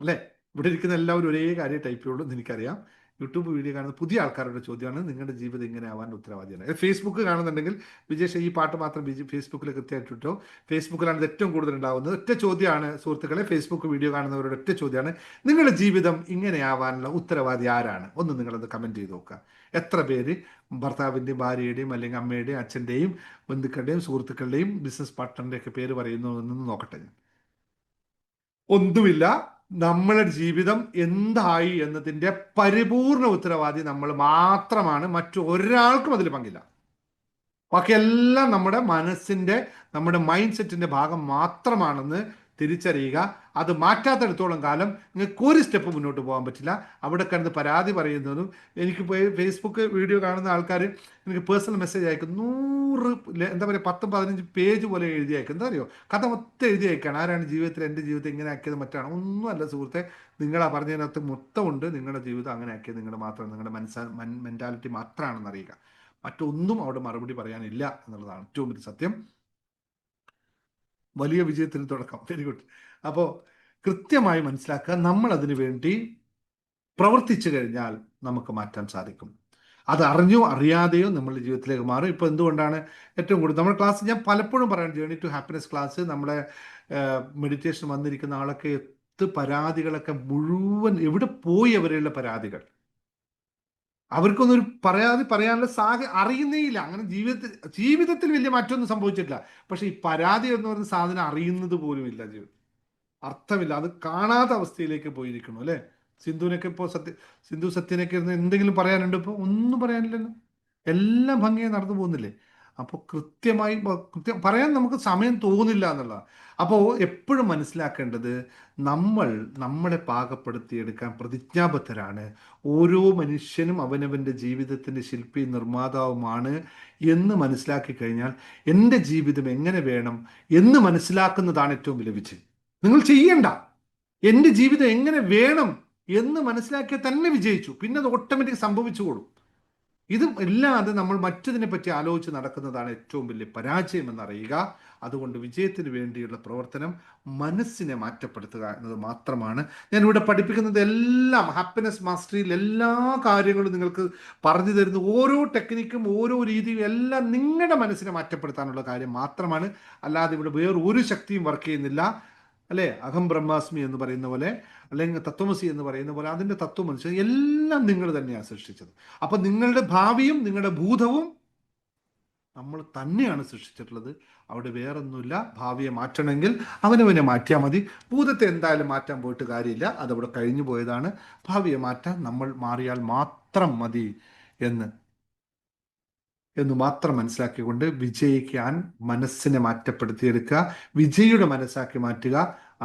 അല്ലേ? ഇവിടെ ഇരിക്കുന്ന എല്ലാവരും ഒരേ കാര്യം ടൈപ്പ് ചെയ്യുള്ളൂ എന്ന് എനിക്കറിയാം. യൂട്യൂബ് വീഡിയോ കാണുന്ന പുതിയ ആൾക്കാരുടെ ചോദ്യമാണ്, നിങ്ങളുടെ ജീവിതം ഇങ്ങനെ ആവാൻ ഉത്തരവാദിയാണ്. ഫേസ്ബുക്ക് കാണുന്നുണ്ടെങ്കിൽ വിജേഷ് ഈ പാട്ട് മാത്രം ഫേസ്ബുക്കിൽ കൃത്യമായിട്ട് ഇട്ടോ. ഫേസ്ബുക്കിലാണ് ഇത് ഏറ്റവും കൂടുതൽ ഉണ്ടാകുന്നത്. ഒറ്റ ചോദ്യമാണ് സുഹൃത്തുക്കളെ, ഫേസ്ബുക്ക് വീഡിയോ കാണുന്നവരുടെ ഒറ്റ ചോദ്യമാണ്, നിങ്ങളുടെ ജീവിതം ഇങ്ങനെ ആവാനുള്ള ഉത്തരവാദി ആരാണ്? ഒന്ന് നിങ്ങളത് കമൻറ്റ് ചെയ്ത് നോക്കുക. എത്ര പേര് ഭർത്താവിൻ്റെയും ഭാര്യയുടെയും അല്ലെങ്കിൽ അമ്മയുടെയും അച്ഛൻ്റെയും ബന്ധുക്കളുടെയും സുഹൃത്തുക്കളുടെയും ബിസിനസ് പാർട്ട്ണറിൻ്റെയും ഒക്കെ പേര് പറയുന്നു എന്നൊന്ന് നോക്കട്ടെ. ഒന്നുമില്ല. നമ്മളുടെ ജീവിതം എന്തായി എന്നതിൻ്റെ പരിപൂർണ ഉത്തരവാദി നമ്മൾ മാത്രമാണ്. മറ്റൊരാൾക്കും അതിൽ പങ്കില്ല. ബാക്കിയെല്ലാം നമ്മുടെ മനസ്സിൻ്റെ, നമ്മുടെ മൈൻഡ് സെറ്റിൻ്റെ ഭാഗം മാത്രമാണെന്ന് തിരിച്ചറിയുക. അത് മാറ്റാത്തിടത്തോളം കാലം നിങ്ങൾക്ക് ഒരു സ്റ്റെപ്പ് മുന്നോട്ട് പോകാൻ പറ്റില്ല. അവിടെ കിടന്ന് പരാതി പറയുന്നതും, എനിക്ക് ഫേസ്ബുക്ക് വീഡിയോ കാണുന്ന ആൾക്കാർ എനിക്ക് പേഴ്സണൽ മെസ്സേജ് അയക്കും, 100 എന്താ പറയുക 10-15 പേജ് പോലെ എഴുതി അയക്കും. എന്താ അറിയോ, കഥ മൊത്തം എഴുതി അയക്കാണ്. ആരാണ് എൻ്റെ ജീവിതത്തെ ഇങ്ങനെ ആക്കിയത്? മറ്റാണ് ഒന്നുമല്ല സുഹൃത്തെ, നിങ്ങളാ പറഞ്ഞതിനകത്ത് മൊത്തമുണ്ട്. നിങ്ങളുടെ ജീവിതം അങ്ങനെ ആക്കിയത് നിങ്ങളുടെ മെൻറ്റാലിറ്റി മാത്രമാണെന്ന് അറിയുക. മറ്റൊന്നും അവിടെ മറുപടി പറയാനില്ല എന്നുള്ളതാണ് ഏറ്റവും വലിയ സത്യം. വലിയ വിജയത്തിന് തുടക്കം. Very good. അപ്പോൾ കൃത്യമായി മനസ്സിലാക്കുക, നമ്മൾ അതിനു വേണ്ടി പ്രവർത്തിച്ചു കഴിഞ്ഞാൽ നമുക്ക് മാറ്റാൻ സാധിക്കും. അത് അറിഞ്ഞോ അറിയാതെയോ നമ്മളുടെ ജീവിതത്തിലേക്ക് മാറും. ഇപ്പോൾ എന്തുകൊണ്ടാണ് ഏറ്റവും കൂടുതൽ നമ്മുടെ ക്ലാസ്, ഞാൻ പലപ്പോഴും പറയാൻ, ജേർണി ടു ഹാപ്പിനെസ് ക്ലാസ്, നമ്മുടെ മെഡിറ്റേഷൻ വന്നിരിക്കുന്ന ആളൊക്കെ പരാതികളൊക്കെ മുഴുവൻ എവിടെ പോയി? അവരെയുള്ള പരാതികൾ, അവർക്കൊന്നും ഒരു പറയാനുള്ള അറിയുന്നേ ഇല്ല. അങ്ങനെ ജീവിതത്തിൽ വലിയ മാറ്റമൊന്നും സംഭവിച്ചിട്ടില്ല. പക്ഷെ ഈ പരാതി എന്ന് പറയുന്ന സാധനം അറിയുന്നത് പോലും ഇല്ല. ജീവിതം അർത്ഥമില്ല, അത് കാണാത്ത അവസ്ഥയിലേക്ക് പോയിരിക്കണം, അല്ലേ? സിന്ധുവിനൊക്കെ ഇപ്പോൾ സിന്ധു സത്യനൊക്കെ ഇരുന്ന് എന്തെങ്കിലും പറയാനുണ്ട്? ഇപ്പോൾ ഒന്നും പറയാനില്ലല്ലോ. എല്ലാം ഭംഗിയായി നടന്നു പോകുന്നില്ലേ? അപ്പോൾ കൃത്യമായി പറയാൻ നമുക്ക് സമയം തോന്നില്ല എന്നുള്ളതാണ്. അപ്പോൾ എപ്പോഴും മനസ്സിലാക്കേണ്ടത് നമ്മളെ പാകപ്പെടുത്തിയെടുക്കാൻ പ്രതിജ്ഞാബദ്ധരാണ്. ഓരോ മനുഷ്യനും അവനവൻ്റെ ജീവിതത്തിൻ്റെ ശില്പി നിർമ്മാതാവുമാണ് എന്ന് മനസ്സിലാക്കി കഴിഞ്ഞാൽ എൻ്റെ ജീവിതം എങ്ങനെ വേണം എന്ന് മനസ്സിലാക്കുന്നതാണ് ഏറ്റവും വലിയ വിജയം. നിങ്ങൾ ചെയ്യണ്ട, എൻ്റെ ജീവിതം എങ്ങനെ വേണം എന്ന് മനസ്സിലാക്കിയാൽ തന്നെ വിജയിച്ചു. പിന്നെ അത് ഓട്ടോമാറ്റിക് സംഭവിച്ചുകൊള്ളും. ഇതും ഇല്ലാതെ നമ്മൾ മറ്റതിനെ പറ്റി ആലോചിച്ച് നടക്കുന്നതാണ് ഏറ്റവും വലിയ പരാജയം എന്നറിയുക. അതുകൊണ്ട് വിജയത്തിന് വേണ്ടിയുള്ള പ്രവർത്തനം മനസ്സിനെ മാറ്റപ്പെടുത്തുക എന്നത് മാത്രമാണ്. ഞാനിവിടെ പഠിപ്പിക്കുന്നത് എല്ലാം ഹാപ്പിനെസ് മാസ്റ്ററിയിൽ എല്ലാ കാര്യങ്ങളും നിങ്ങൾക്ക് പറഞ്ഞു തരുന്ന ഓരോ ടെക്നിക്കും ഓരോ രീതിയും എല്ലാം നിങ്ങളുടെ മനസ്സിനെ മാറ്റപ്പെടുത്താനുള്ള കാര്യം മാത്രമാണ്. അല്ലാതെ ഇവിടെ വേറൊരു ശക്തിയും വർക്ക് ചെയ്യുന്നില്ല. അല്ലേ, അഹം ബ്രഹ്മാസ്മി എന്ന് പറയുന്ന പോലെ, അല്ലെങ്കിൽ തത്വമസി എന്ന് പറയുന്ന പോലെ അതിൻ്റെ തത്വം മനസ്സിലാക്കി എല്ലാം നിങ്ങൾ തന്നെയാണ് സൃഷ്ടിച്ചത്. അപ്പം നിങ്ങളുടെ ഭാവിയും നിങ്ങളുടെ ഭൂതവും നമ്മൾ തന്നെയാണ് സൃഷ്ടിച്ചിട്ടുള്ളത്. അവിടെ വേറൊന്നുമില്ല. ഭാവിയെ മാറ്റണമെങ്കിൽ അവനവനെ മാറ്റിയാൽ മതി. ഭൂതത്തെ എന്തായാലും മാറ്റാൻ പോയിട്ട് കാര്യമില്ല, അതവിടെ കഴിഞ്ഞു പോയതാണ്. ഭാവിയെ മാറ്റാൻ നമ്മൾ മാറിയാൽ മാത്രം മതി എന്ന് മാത്രം മനസ്സിലാക്കിക്കൊണ്ട് വിജയിക്കാൻ മനസ്സിനെ മാറ്റപ്പെടുത്തിയെടുക്കുക, വിജയിയുടെ മനസ്സാക്കി മാറ്റുക,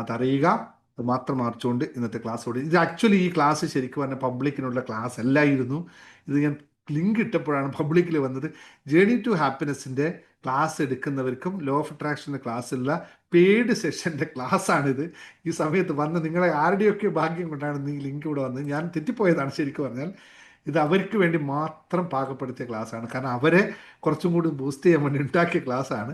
അതറിയുക. അത് മാത്രം മറിച്ചുകൊണ്ട് ഇന്നത്തെ ക്ലാസ്സോട് ഇത് ആക്ച്വലി ഈ ക്ലാസ് ശരിക്കും പറഞ്ഞാൽ പബ്ലിക്കിനുള്ള ക്ലാസ് അല്ലായിരുന്നു. ഇത് ഞാൻ ലിങ്ക് ഇട്ടപ്പോഴാണ് പബ്ലിക്കിൽ വന്നത്. ജേർണി ടു ഹാപ്പിനെസ്സിൻ്റെ ക്ലാസ് എടുക്കുന്നവർക്കും ലോ ഓഫ് അട്രാക്ഷൻ്റെ ക്ലാസ്സുള്ള പെയ്ഡ് സെഷൻ്റെ ക്ലാസ്സാണിത്. ഈ സമയത്ത് വന്ന് നിങ്ങളെ ആരുടെയൊക്കെ ഭാഗ്യം കൊണ്ടാണ് ഈ ലിങ്ക് ഇവിടെ വന്നത്. ഞാൻ തെറ്റിപ്പോയതാണ് ശരിക്കും പറഞ്ഞാൽ. ഇത് അവർക്ക് വേണ്ടി മാത്രം പാകപ്പെടുത്തിയ ക്ലാസ്സാണ്. കാരണം അവരെ കുറച്ചും കൂടി ബൂസ്റ്റ് ചെയ്യാൻ വേണ്ടി ഉണ്ടാക്കിയ ക്ലാസ്സാണ്.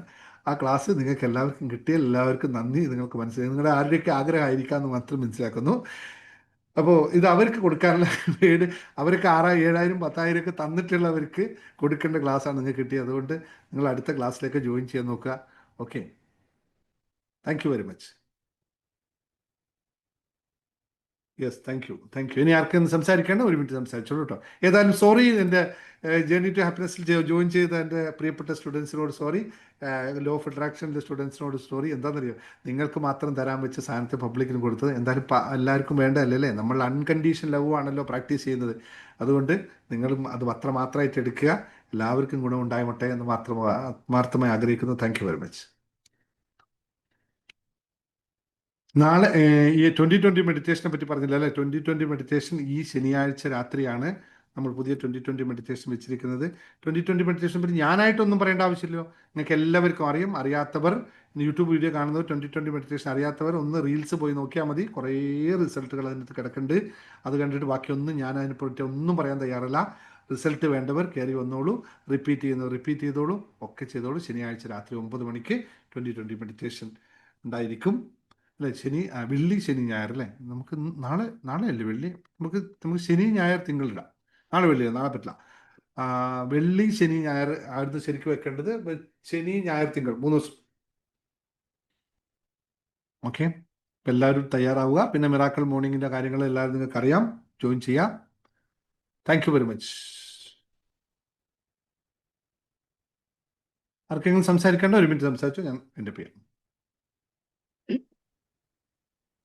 ആ ക്ലാസ് നിങ്ങൾക്ക് എല്ലാവർക്കും കിട്ടിയാൽ എല്ലാവർക്കും നന്ദി. നിങ്ങൾക്ക് മനസ്സിലായി, നിങ്ങളുടെ ആരുടെയൊക്കെ ആഗ്രഹമായിരിക്കാമെന്ന് മാത്രം മനസ്സിലാക്കുന്നു. അപ്പോൾ ഇത് അവർക്ക് കൊടുക്കാനുള്ള പേട് അവർക്ക് 6,000, 7,000, 10,000 ഒക്കെ തന്നിട്ടുള്ളവർക്ക് കൊടുക്കേണ്ട ക്ലാസ്സാണ് നിങ്ങൾക്ക് കിട്ടിയത്. അതുകൊണ്ട് നിങ്ങൾ അടുത്ത ക്ലാസ്സിലേക്ക് ജോയിൻ ചെയ്യാൻ നോക്കുക. Okay, thank you very much. Yes, thank you. ഇനി ആർക്കും സംസാരിക്കേണ്ട 1 മിനിറ്റ് സംസാരിച്ചോളൂ കേട്ടോ. ഏതായാലും സോറി, എൻ്റെ ജേർണി ടു ഹാപ്പിനെസ്സിൽ ജോയിൻ ചെയ്ത എൻ്റെ പ്രിയപ്പെട്ട സ്റ്റുഡൻസിനോട് സോറി, ലോ ഓഫ് അട്രാക്ഷൻ്റെ സ്റ്റുഡൻസിനോട് സോറി. എന്താണെന്നറിയോ, നിങ്ങൾക്ക് മാത്രം തരാൻ വെച്ച സാധനത്തെ പബ്ലിക്കിന് കൊടുത്തത്. എന്തായാലും എല്ലാവർക്കും വേണ്ടതല്ലേ. നമ്മൾ അൺകണ്ടീഷൻ ലവ് ആണല്ലോ പ്രാക്ടീസ് ചെയ്യുന്നത്. അതുകൊണ്ട് നിങ്ങളും അത് മാത്രമായിട്ട് എടുക്കുക. എല്ലാവർക്കും ഗുണമുണ്ടായിട്ടെ എന്ന് മാത്രമായി ആഗ്രഹിക്കുന്നു. Thank you very much. നാളെ ഈ 2020 മെഡിറ്റേഷനെ പറ്റി പറഞ്ഞില്ല അല്ലേ. 2020 മെഡിറ്റേഷൻ ഈ ശനിയാഴ്ച രാത്രിയാണ് നമ്മൾ പുതിയ 2020 മെഡിറ്റേഷൻ വെച്ചിരിക്കുന്നത്. 2020 മെഡിറ്റേഷൻ പറ്റി ഞാനായിട്ടൊന്നും പറയേണ്ട ആവശ്യമില്ലല്ലോ, നിങ്ങൾക്ക് എല്ലാവർക്കും അറിയാം. അറിയാത്തവർ, യൂട്യൂബ് വീഡിയോ കാണുന്നവർ 2020 മെഡിറ്റേഷൻ അറിയാത്തവർ ഒന്ന് റീൽസ് പോയി നോക്കിയാൽ മതി. കുറേ റിസൾട്ടുകൾ അതിനകത്ത് കിടക്കുന്നുണ്ട്. അത് കണ്ടിട്ട് ബാക്കിയൊന്നും ഞാൻ അതിനെപ്പറ്റി ഒന്നും പറയാൻ തയ്യാറല്ല. റിസൾട്ട് വേണ്ടവർ കയറി വന്നോളൂ, റിപ്പീറ്റ് ചെയ്യുന്നവർ റിപ്പീറ്റ് ചെയ്തോളൂ, ഒക്കെ ചെയ്തോളൂ. ശനിയാഴ്ച രാത്രി 9 മണിക്ക് 2020 മെഡിറ്റേഷൻ ഉണ്ടായിരിക്കും. അല്ലേ, വെള്ളി ശനി ഞായർ അല്ലേ. നമുക്ക് നാളെ അല്ലേ വെള്ളി. നമുക്ക് ശനി ഞായർ തിങ്കളിടാം. നാളെ വെള്ളി, നാളെ പറ്റില്ല. വെള്ളി ശനി ഞായർ ആയിരുന്നു ശരിക്കും വെക്കേണ്ടത്. ശനി ഞായർ തിങ്കൾ 3 ദിവസം. ഓക്കെ, അപ്പം എല്ലാവരും തയ്യാറാവുക. പിന്നെ മിറാക്കിൾ മോർണിംഗിൻ്റെ കാര്യങ്ങൾ എല്ലാവരും നിങ്ങൾക്ക് അറിയാം, ജോയിൻ ചെയ്യാം. Thank you very much. ആർക്കെങ്കിലും സംസാരിക്കേണ്ട 1 മിനിറ്റ് സംസാരിച്ചു, ഞാൻ എൻ്റെ പേര്.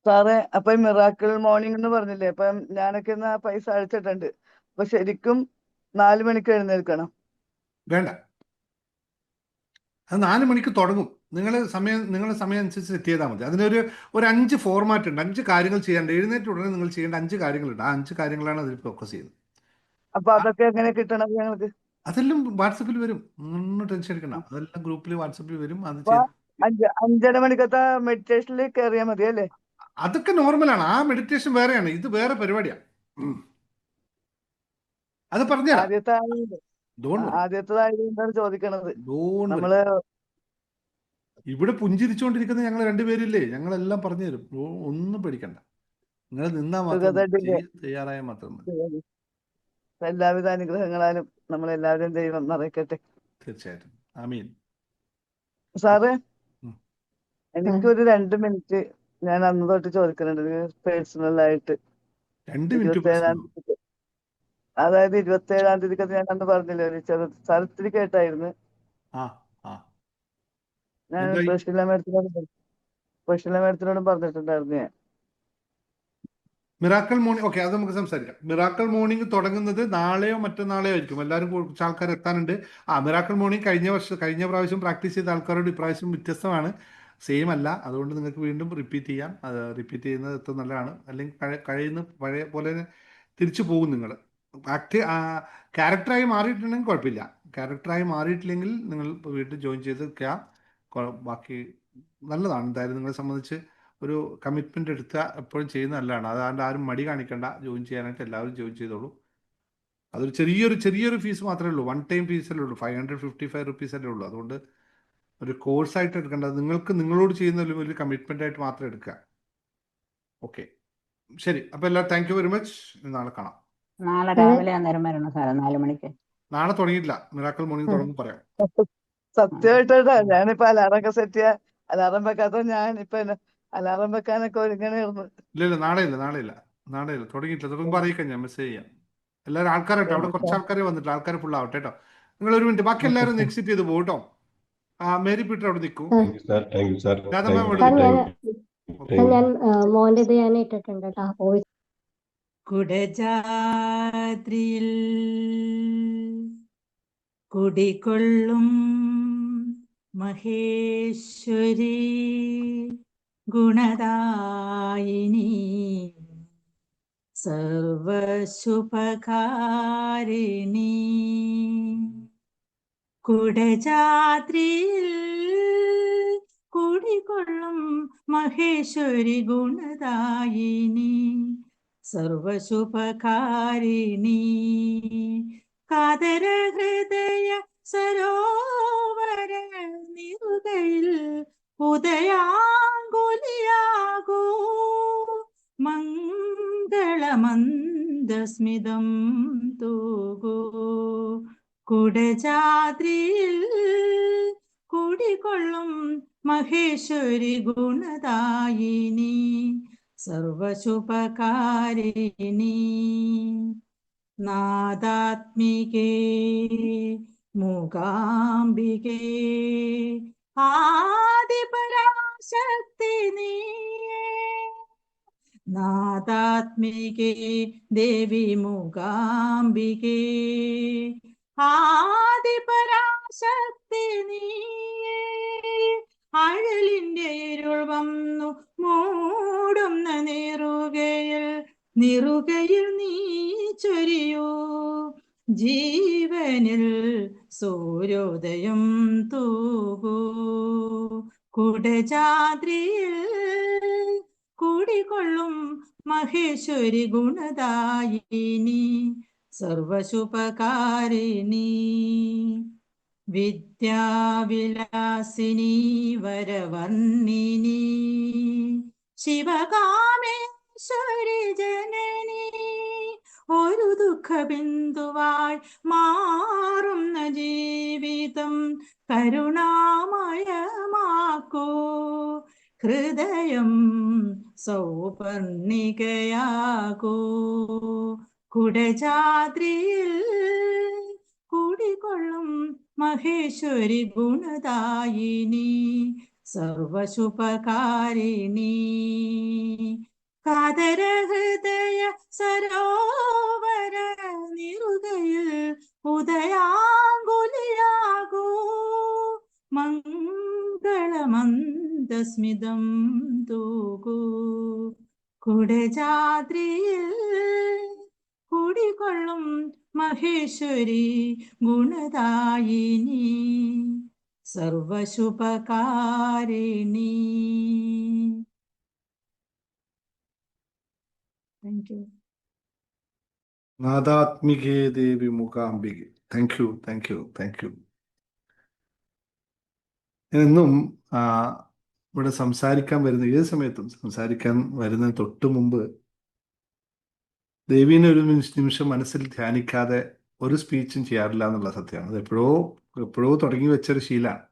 സാറേ, അപ്പൊ മിറാക്കിൾ മോർണിംഗ് എന്ന് പറഞ്ഞില്ലേ, അപ്പൊ ഞാനൊക്കെ ഇന്ന് ആ പൈസ അയച്ചിട്ടുണ്ട്. അപ്പൊ ശരിക്കും 4 മണിക്ക് എഴുന്നേൽക്കണം? വേണ്ട, അത് 4 മണിക്ക് തുടങ്ങും. നിങ്ങളുടെ സമയം അനുസരിച്ച് സെറ്റ് ചെയ്താൽ മതി. അതിനൊരു 5 ഫോർമാറ്റ് ഉണ്ട്, 5 കാര്യങ്ങൾ ചെയ്യാണ്ട്. എഴുന്നേറ്റ് ഉടനെ നിങ്ങൾ ചെയ്യേണ്ട 5 കാര്യങ്ങളുണ്ട്. ആ 5 കാര്യങ്ങളാണ് അതിൽ ഫോക്കസ് ചെയ്യുന്നത്. അപ്പൊ അതൊക്കെ എങ്ങനെ കിട്ടണം ഞങ്ങൾക്ക്? അതെല്ലാം വാട്സപ്പിൽ വരും, ഒന്നും ടെൻഷൻ എടുക്കണ്ട. അതെല്ലാം ഗ്രൂപ്പിൽ വാട്സപ്പിൽ വരും. അത് 5:30 മണിക്കത്തെ മെഡിറ്റേഷനിൽ കയറിയാൽ മതി അല്ലേ? അതൊക്കെ നോർമലാണ്. ആ മെഡിറ്റേഷൻ വേറെയാണ്, ഇത് വേറെ പരിപാടിയാണ്. അത് പറഞ്ഞുതരാം. ആദ്യത്തേതായതുകൊണ്ടാണ് ചോദിക്കണത്. നമ്മള് ഇവിടെ പുഞ്ചിരിച്ചുകൊണ്ടിരിക്കുന്ന ഞങ്ങൾ രണ്ടുപേരില്ലേ, ഞങ്ങളെല്ലാം പറഞ്ഞു തരും. ഒന്നും പേടിക്കണ്ട, നിങ്ങൾ നിന്നാ മാത്രം തയ്യാറായാൽ മാത്രം മതി. എല്ലാവിധ അനുഗ്രഹങ്ങളാലും നമ്മളെല്ലാവരും ദൈവം നിറയ്ക്കട്ടെ. തീർച്ചയായിട്ടും, ആമീൻ. സാറേ, എനിക്കൊരു 2 മിനിറ്റ് ഞാൻ അന്ന് തൊട്ട് ചോദിക്കുന്നുണ്ട് പേഴ്സണൽ ആയിട്ട്. 2 മിനിറ്റ് അതായത് 27-ാം തീയതിക്ക് ഞാൻ അന്ന് പറഞ്ഞില്ലേ, ഒരു സ്ഥലത്തിൽ കേട്ടായിരുന്നു. ഞാൻ പ്രശീല മേഡത്തിനോടും പറഞ്ഞിട്ടുണ്ടായിരുന്നു. ഞാൻ മിറാക്കിൾ മോർണിംഗ്, ഓക്കെ, അത് നമുക്ക് സംസാരിക്കാം. മിറാക്കിൾ മോർണിംഗ് തുടങ്ങുന്നത് നാളെയോ മറ്റന്നാളെയോ ആയിരിക്കും. എല്ലാവരും കുറച്ച് ആൾക്കാർ എത്താനുണ്ട്. മിറാക്കിൾ മോർണിംഗ് കഴിഞ്ഞ പ്രാവശ്യം പ്രാക്ടീസ് ചെയ്ത ആൾക്കാരോട് ഇപ്രാവശ്യം വ്യത്യസ്തമാണ്, സെയിം അല്ല. അതുകൊണ്ട് നിങ്ങൾക്ക് വീണ്ടും റിപ്പീറ്റ് ചെയ്യാം. അത് റിപ്പീറ്റ് ചെയ്യുന്നത് ഏറ്റവും നല്ലതാണ്. അല്ലെങ്കിൽ കഴിയുന്ന പഴയ പോലെ തിരിച്ചു പോകും നിങ്ങൾ. ക്യാരക്ടറായി മാറിയിട്ടുണ്ടെങ്കിൽ കുഴപ്പമില്ല. ക്യാരക്ടറായി മാറിയിട്ടില്ലെങ്കിൽ നിങ്ങൾ വീട്ടിൽ ജോയിൻ ചെയ്ത് ബാക്കി നല്ലതാണ്. എന്തായാലും നിങ്ങളെ സംബന്ധിച്ച് ഒരു കമ്മിറ്റ്മെൻ്റ് എടുത്താൽ എപ്പോഴും ചെയ്യുന്നത് നല്ലതാണ്. അതുകൊണ്ട് ആരും മടി കാണിക്കേണ്ട, ജോയിൻ ചെയ്യാനായിട്ട് എല്ലാവരും ജോയിൻ ചെയ്തോളൂ. അതൊരു ചെറിയൊരു ഫീസ് മാത്രമേ ഉള്ളൂ, വൺ ടൈം ഫീസല്ലേ ഉള്ളൂ, 555 റുപ്പീസ് അല്ലേ ഉള്ളൂ. അതുകൊണ്ട് ഒരു കോഴ്സായിട്ട് എടുക്കേണ്ടത്, നിങ്ങളോട് ചെയ്യുന്ന ഒരു കമ്മിറ്റ്മെൻ്റ് ആയിട്ട് മാത്രം എടുക്കുക. ഓക്കെ, ശരി. അപ്പോൾ എല്ലാവരും താങ്ക് യു വെരി മച്ച്. നാളെ കാണാം. നാളെ രാവിലെ അന്നേരം വരണം സാറേ, 4 മണിക്ക്. നാളെ തുടങ്ങിയിട്ടില്ല, മിറാക്കിൾ മോർണിംഗ് തുടങ്ങും പറയാം. സത്യമായിട്ടാ ഞാനിപ്പോ അലാറൊക്കെ സെറ്റ് ചെയ്യാൻ അലാറം വെക്കാത്ത ഞാനിപ്പോ അലാറം വെക്കാനൊക്കെ ഒരുങ്ങണായിരുന്നു. ഇല്ല, നാളെയില്ല, തുടങ്ങിയിട്ടില്ല. തുടങ്ങുമ്പോൾ അറിയിക്കാം, ഞാൻ മെസ്സേജ് ചെയ്യാം. എല്ലാവരും ആൾക്കാരായിട്ട് അവിടെ കുറച്ച് ആൾക്കാരെ വന്നിട്ടില്ല, ആൾക്കാർ ഫുൾ ആവട്ടെ കേട്ടോ. നിങ്ങൾ ഒരു മിനിറ്റ്, ബാക്കി എല്ലാവരും എക്സിറ്റ് ചെയ്ത് പോകും കേട്ടോ. മേരി പീറ്റർ അവിടെ നിൽക്കൂ. ഞാൻ മോന്റെ ഇത് ഞാൻ ഇട്ടിട്ടുണ്ട് കേട്ടോ. കുടജാദ്രിയിൽ കുടികൊള്ളും മഹേശ്വരി ഗുണദായിനി സർവശുഭകാരിണി. കുടജാദ്രിയിൽ കുടികൊള്ളും മഹേശ്വരി ഗുണദായിനി സർവശുഭകാരിണി. കാതര ഹൃദയ സരോവര നിറുകയിൽ ഉദയാങ്കുലിയാകൂ മംഗളമന്ദസ്മിതം തൂകൂ. കുടജാദ്രിയിൽ കുടികൊള്ളും മഹേശ്വരി ഗുണദായിനി സർവശുഭകാരിണി. നാദാത്മികേ മൂകാംബികേ ആദിപരാശക്തി നീയേ. നാദാത്മികേ ദേവി മൂകാംബികേ ആദിപരാശക്തി നീയേ. അഴലിന്റെ ഇരുൾ വന്നു മൂടുന്ന നിറുകയിൽ നീ ചൊരിയൂ. ജീവനിൽ സൂര്യോദയം തൂകൂ. കുടജാദ്രിയിൽ കുടികൊള്ളും മഹേശ്വരി ഗുണദായിനി സർവശുഭകാരിണി. വിദ്യാവിലാസിനി വരവർണിനി ശിവകാമേശ്വരി ജനനി. ഒരു ദുഃഖബിന്ദുവായി മാറുന്ന ജീവിതം കരുണാമയമാക്കൂ. ഹൃദയം സൗപർണികയാകൂ. കുടജാദ്രിയിൽ കുടികൊള്ളും മഹേശ്വരി ഗുണദായിനി സർവശുഭകാരിണി. കാതര ഹൃദയ സരോവര നിറുകയിൽ ഉദയാങ്കുലിയാകൂ മംഗളമന്ദസ്മിതം തൂകൂ. കുടജാദ്രിയിൽ കുടികൊള്ളും മഹേശ്വരി ഗുണദായിനി സർവശുഭകാരിണി. Thank you. നാദാത്മികേ ദേവി മൂകാംബികെ. Thank you. എന്നും ഇവിടെ സംസാരിക്കാൻ വരുന്ന ഏത് സമയത്തും സംസാരിക്കാൻ വരുന്നതിന് തൊട്ട് മുമ്പ് ദേവീനെ ഒരു നിമിഷം മനസ്സിൽ ധ്യാനിക്കാതെ ഒരു സ്പീച്ചും ചെയ്യാറില്ല എന്നുള്ള സത്യമാണ്. അത് എപ്പോഴോ തുടങ്ങി വെച്ചൊരു ശീലമാണ്.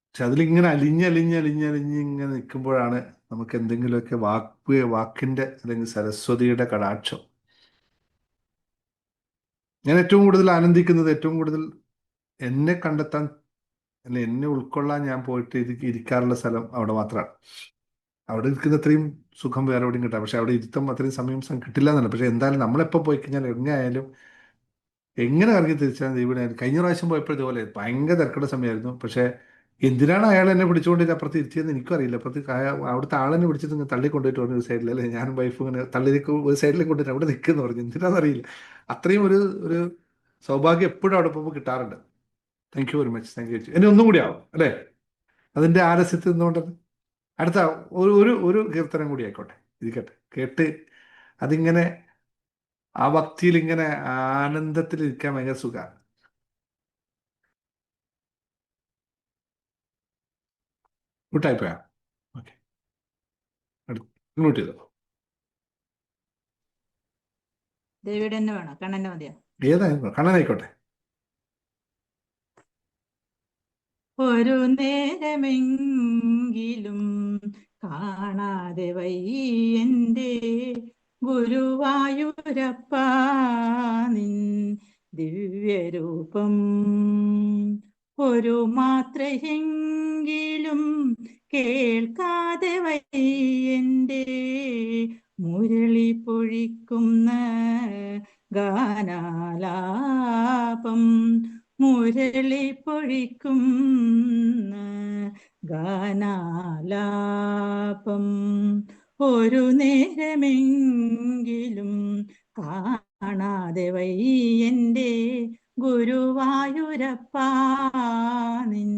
പക്ഷെ അതിലിങ്ങനെ അലിഞ്ഞിങ്ങനെ നിൽക്കുമ്പോഴാണ് നമുക്ക് എന്തെങ്കിലുമൊക്കെ വാക്കിൻ്റെ അല്ലെങ്കിൽ സരസ്വതിയുടെ കടാക്ഷം. ഞാൻ ഏറ്റവും കൂടുതൽ ആനന്ദിക്കുന്നത്, ഏറ്റവും കൂടുതൽ എന്നെ കണ്ടെത്താൻ അല്ലെ എന്നെ ഉൾക്കൊള്ളാൻ ഞാൻ പോയിട്ട് ഇരിക്കാറുള്ള സ്ഥലം അവിടെ മാത്രമാണ്. അവിടെ ഇരിക്കുന്ന അത്രയും സുഖം വേറെ എവിടെയും കിട്ടാം. പക്ഷെ അവിടെ ഇരുത്തം അത്രയും സമയം കിട്ടില്ല എന്നല്ല. പക്ഷെ എന്തായാലും നമ്മളെപ്പോൾ പോയി കഴിഞ്ഞാൽ എങ്ങനെയായാലും എങ്ങനെ ഇറങ്ങി തിരിച്ചാൽ ഇവിടെ കഴിഞ്ഞ പ്രാവശ്യം പോയപ്പോൾ ഇതുപോലെ ഭയങ്കര തിരക്കുള്ള സമയമായിരുന്നു. പക്ഷേ എന്തിനാണ് അയാൾ എന്നെ പിടിച്ചുകൊണ്ട് അപ്പുറത്ത് ഇരുത്തിയെന്ന് എനിക്കും അറിയില്ല. അപ്പുറത്ത് അവിടുത്തെ ആളെന്നെ പിടിച്ചിട്ട് ഇങ്ങനെ തള്ളി കൊണ്ടുപോയിട്ട് പറഞ്ഞു ഒരു സൈഡിൽ, അല്ലേ ഞാനും വൈഫും ഇങ്ങനെ തള്ളിലേക്ക് ഒരു സൈഡിലേക്ക് കൊണ്ടുവരും അവിടെ നിൽക്കുമെന്ന് പറഞ്ഞു. എന്തിനാണെന്നറിയില്ല. അത്രയും ഒരു സൗഭാഗ്യം എപ്പോഴും അവിടെ പോകുമ്പോൾ കിട്ടാറുണ്ട്. Thank you very much. Thank you. ഇനി ഒന്നും കൂടി ആവും അല്ലേ അതിൻ്റെ ആലസ്യത്തിൽ നിന്നുകൊണ്ട്. അടുത്ത ഒരു കീർത്തനം കൂടി ആയിക്കോട്ടെ, ഇരിക്കട്ടെ, കേട്ട് അതിങ്ങനെ ആ ഭക്തിയിൽ ഇങ്ങനെ ആനന്ദത്തിൽ ഇരിക്കാൻ ഭയങ്കര സുഖമാണ്. കൂട്ടായിപ്പോയാ? ഓക്കെ, ഇങ്ങോട്ട് ചെയ്തോ. ദേവിയുടെ തന്നെ വേണോ? കണ്ണന്റെ മതിയോ? ഏതായിരുന്നു? കണ്ണനായിക്കോട്ടെ. ഒരു നേരമെങ്കിലും കാണാതെ വയ്യന്റെ ഗുരുവായൂരപ്പ നിൻ ദിവ്യരൂപം. ഒരു മാത്രയെങ്കിലും കേൾക്കാതെ വയ്യന്റെ മുരളി പൊഴിക്കുന്ന ഗാനാലാപം. മുരളി പൊഴിക്കുന്ന ഗാനാലാപം. ഒരു നേരമെങ്കിലും കാണാതെ വയ്യന്റെ ഗുരുവായൂരപ്പ നിൻ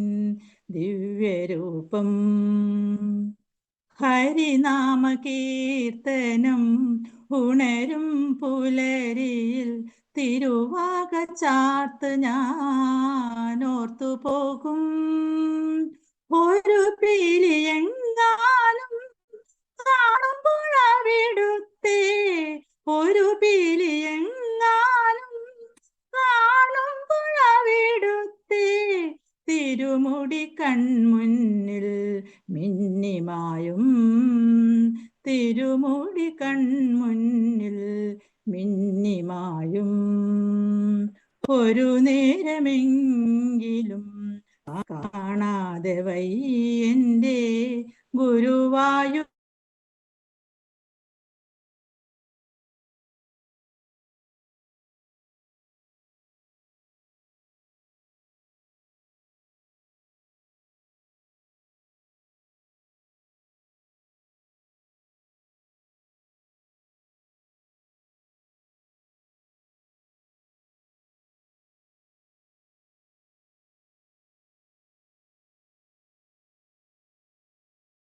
ദിവ്യരൂപം. ഹരിനാമ കീർത്തനം ഉണരും പുലരിയിൽ തിരുവാക ചാർത്ത് ഞാനോർത്തു പോകും. ഒരു പീലിയെങ്ങാനും കാണുമ്പോഴവിടുത്തെ, ഒരു പീലിയെങ്ങാനും കാണുമ്പോഴവിടുത്തെ തിരുമുടി കൺമുന്നിൽ മിന്നിമായും. തിരുമുടി കൺമുന്നിൽ മിന്നിമായും. ഒരു നേരമെങ്കിലും കാണാതെ വയ്യന്റെ ഗുരുവായൂരപ്പ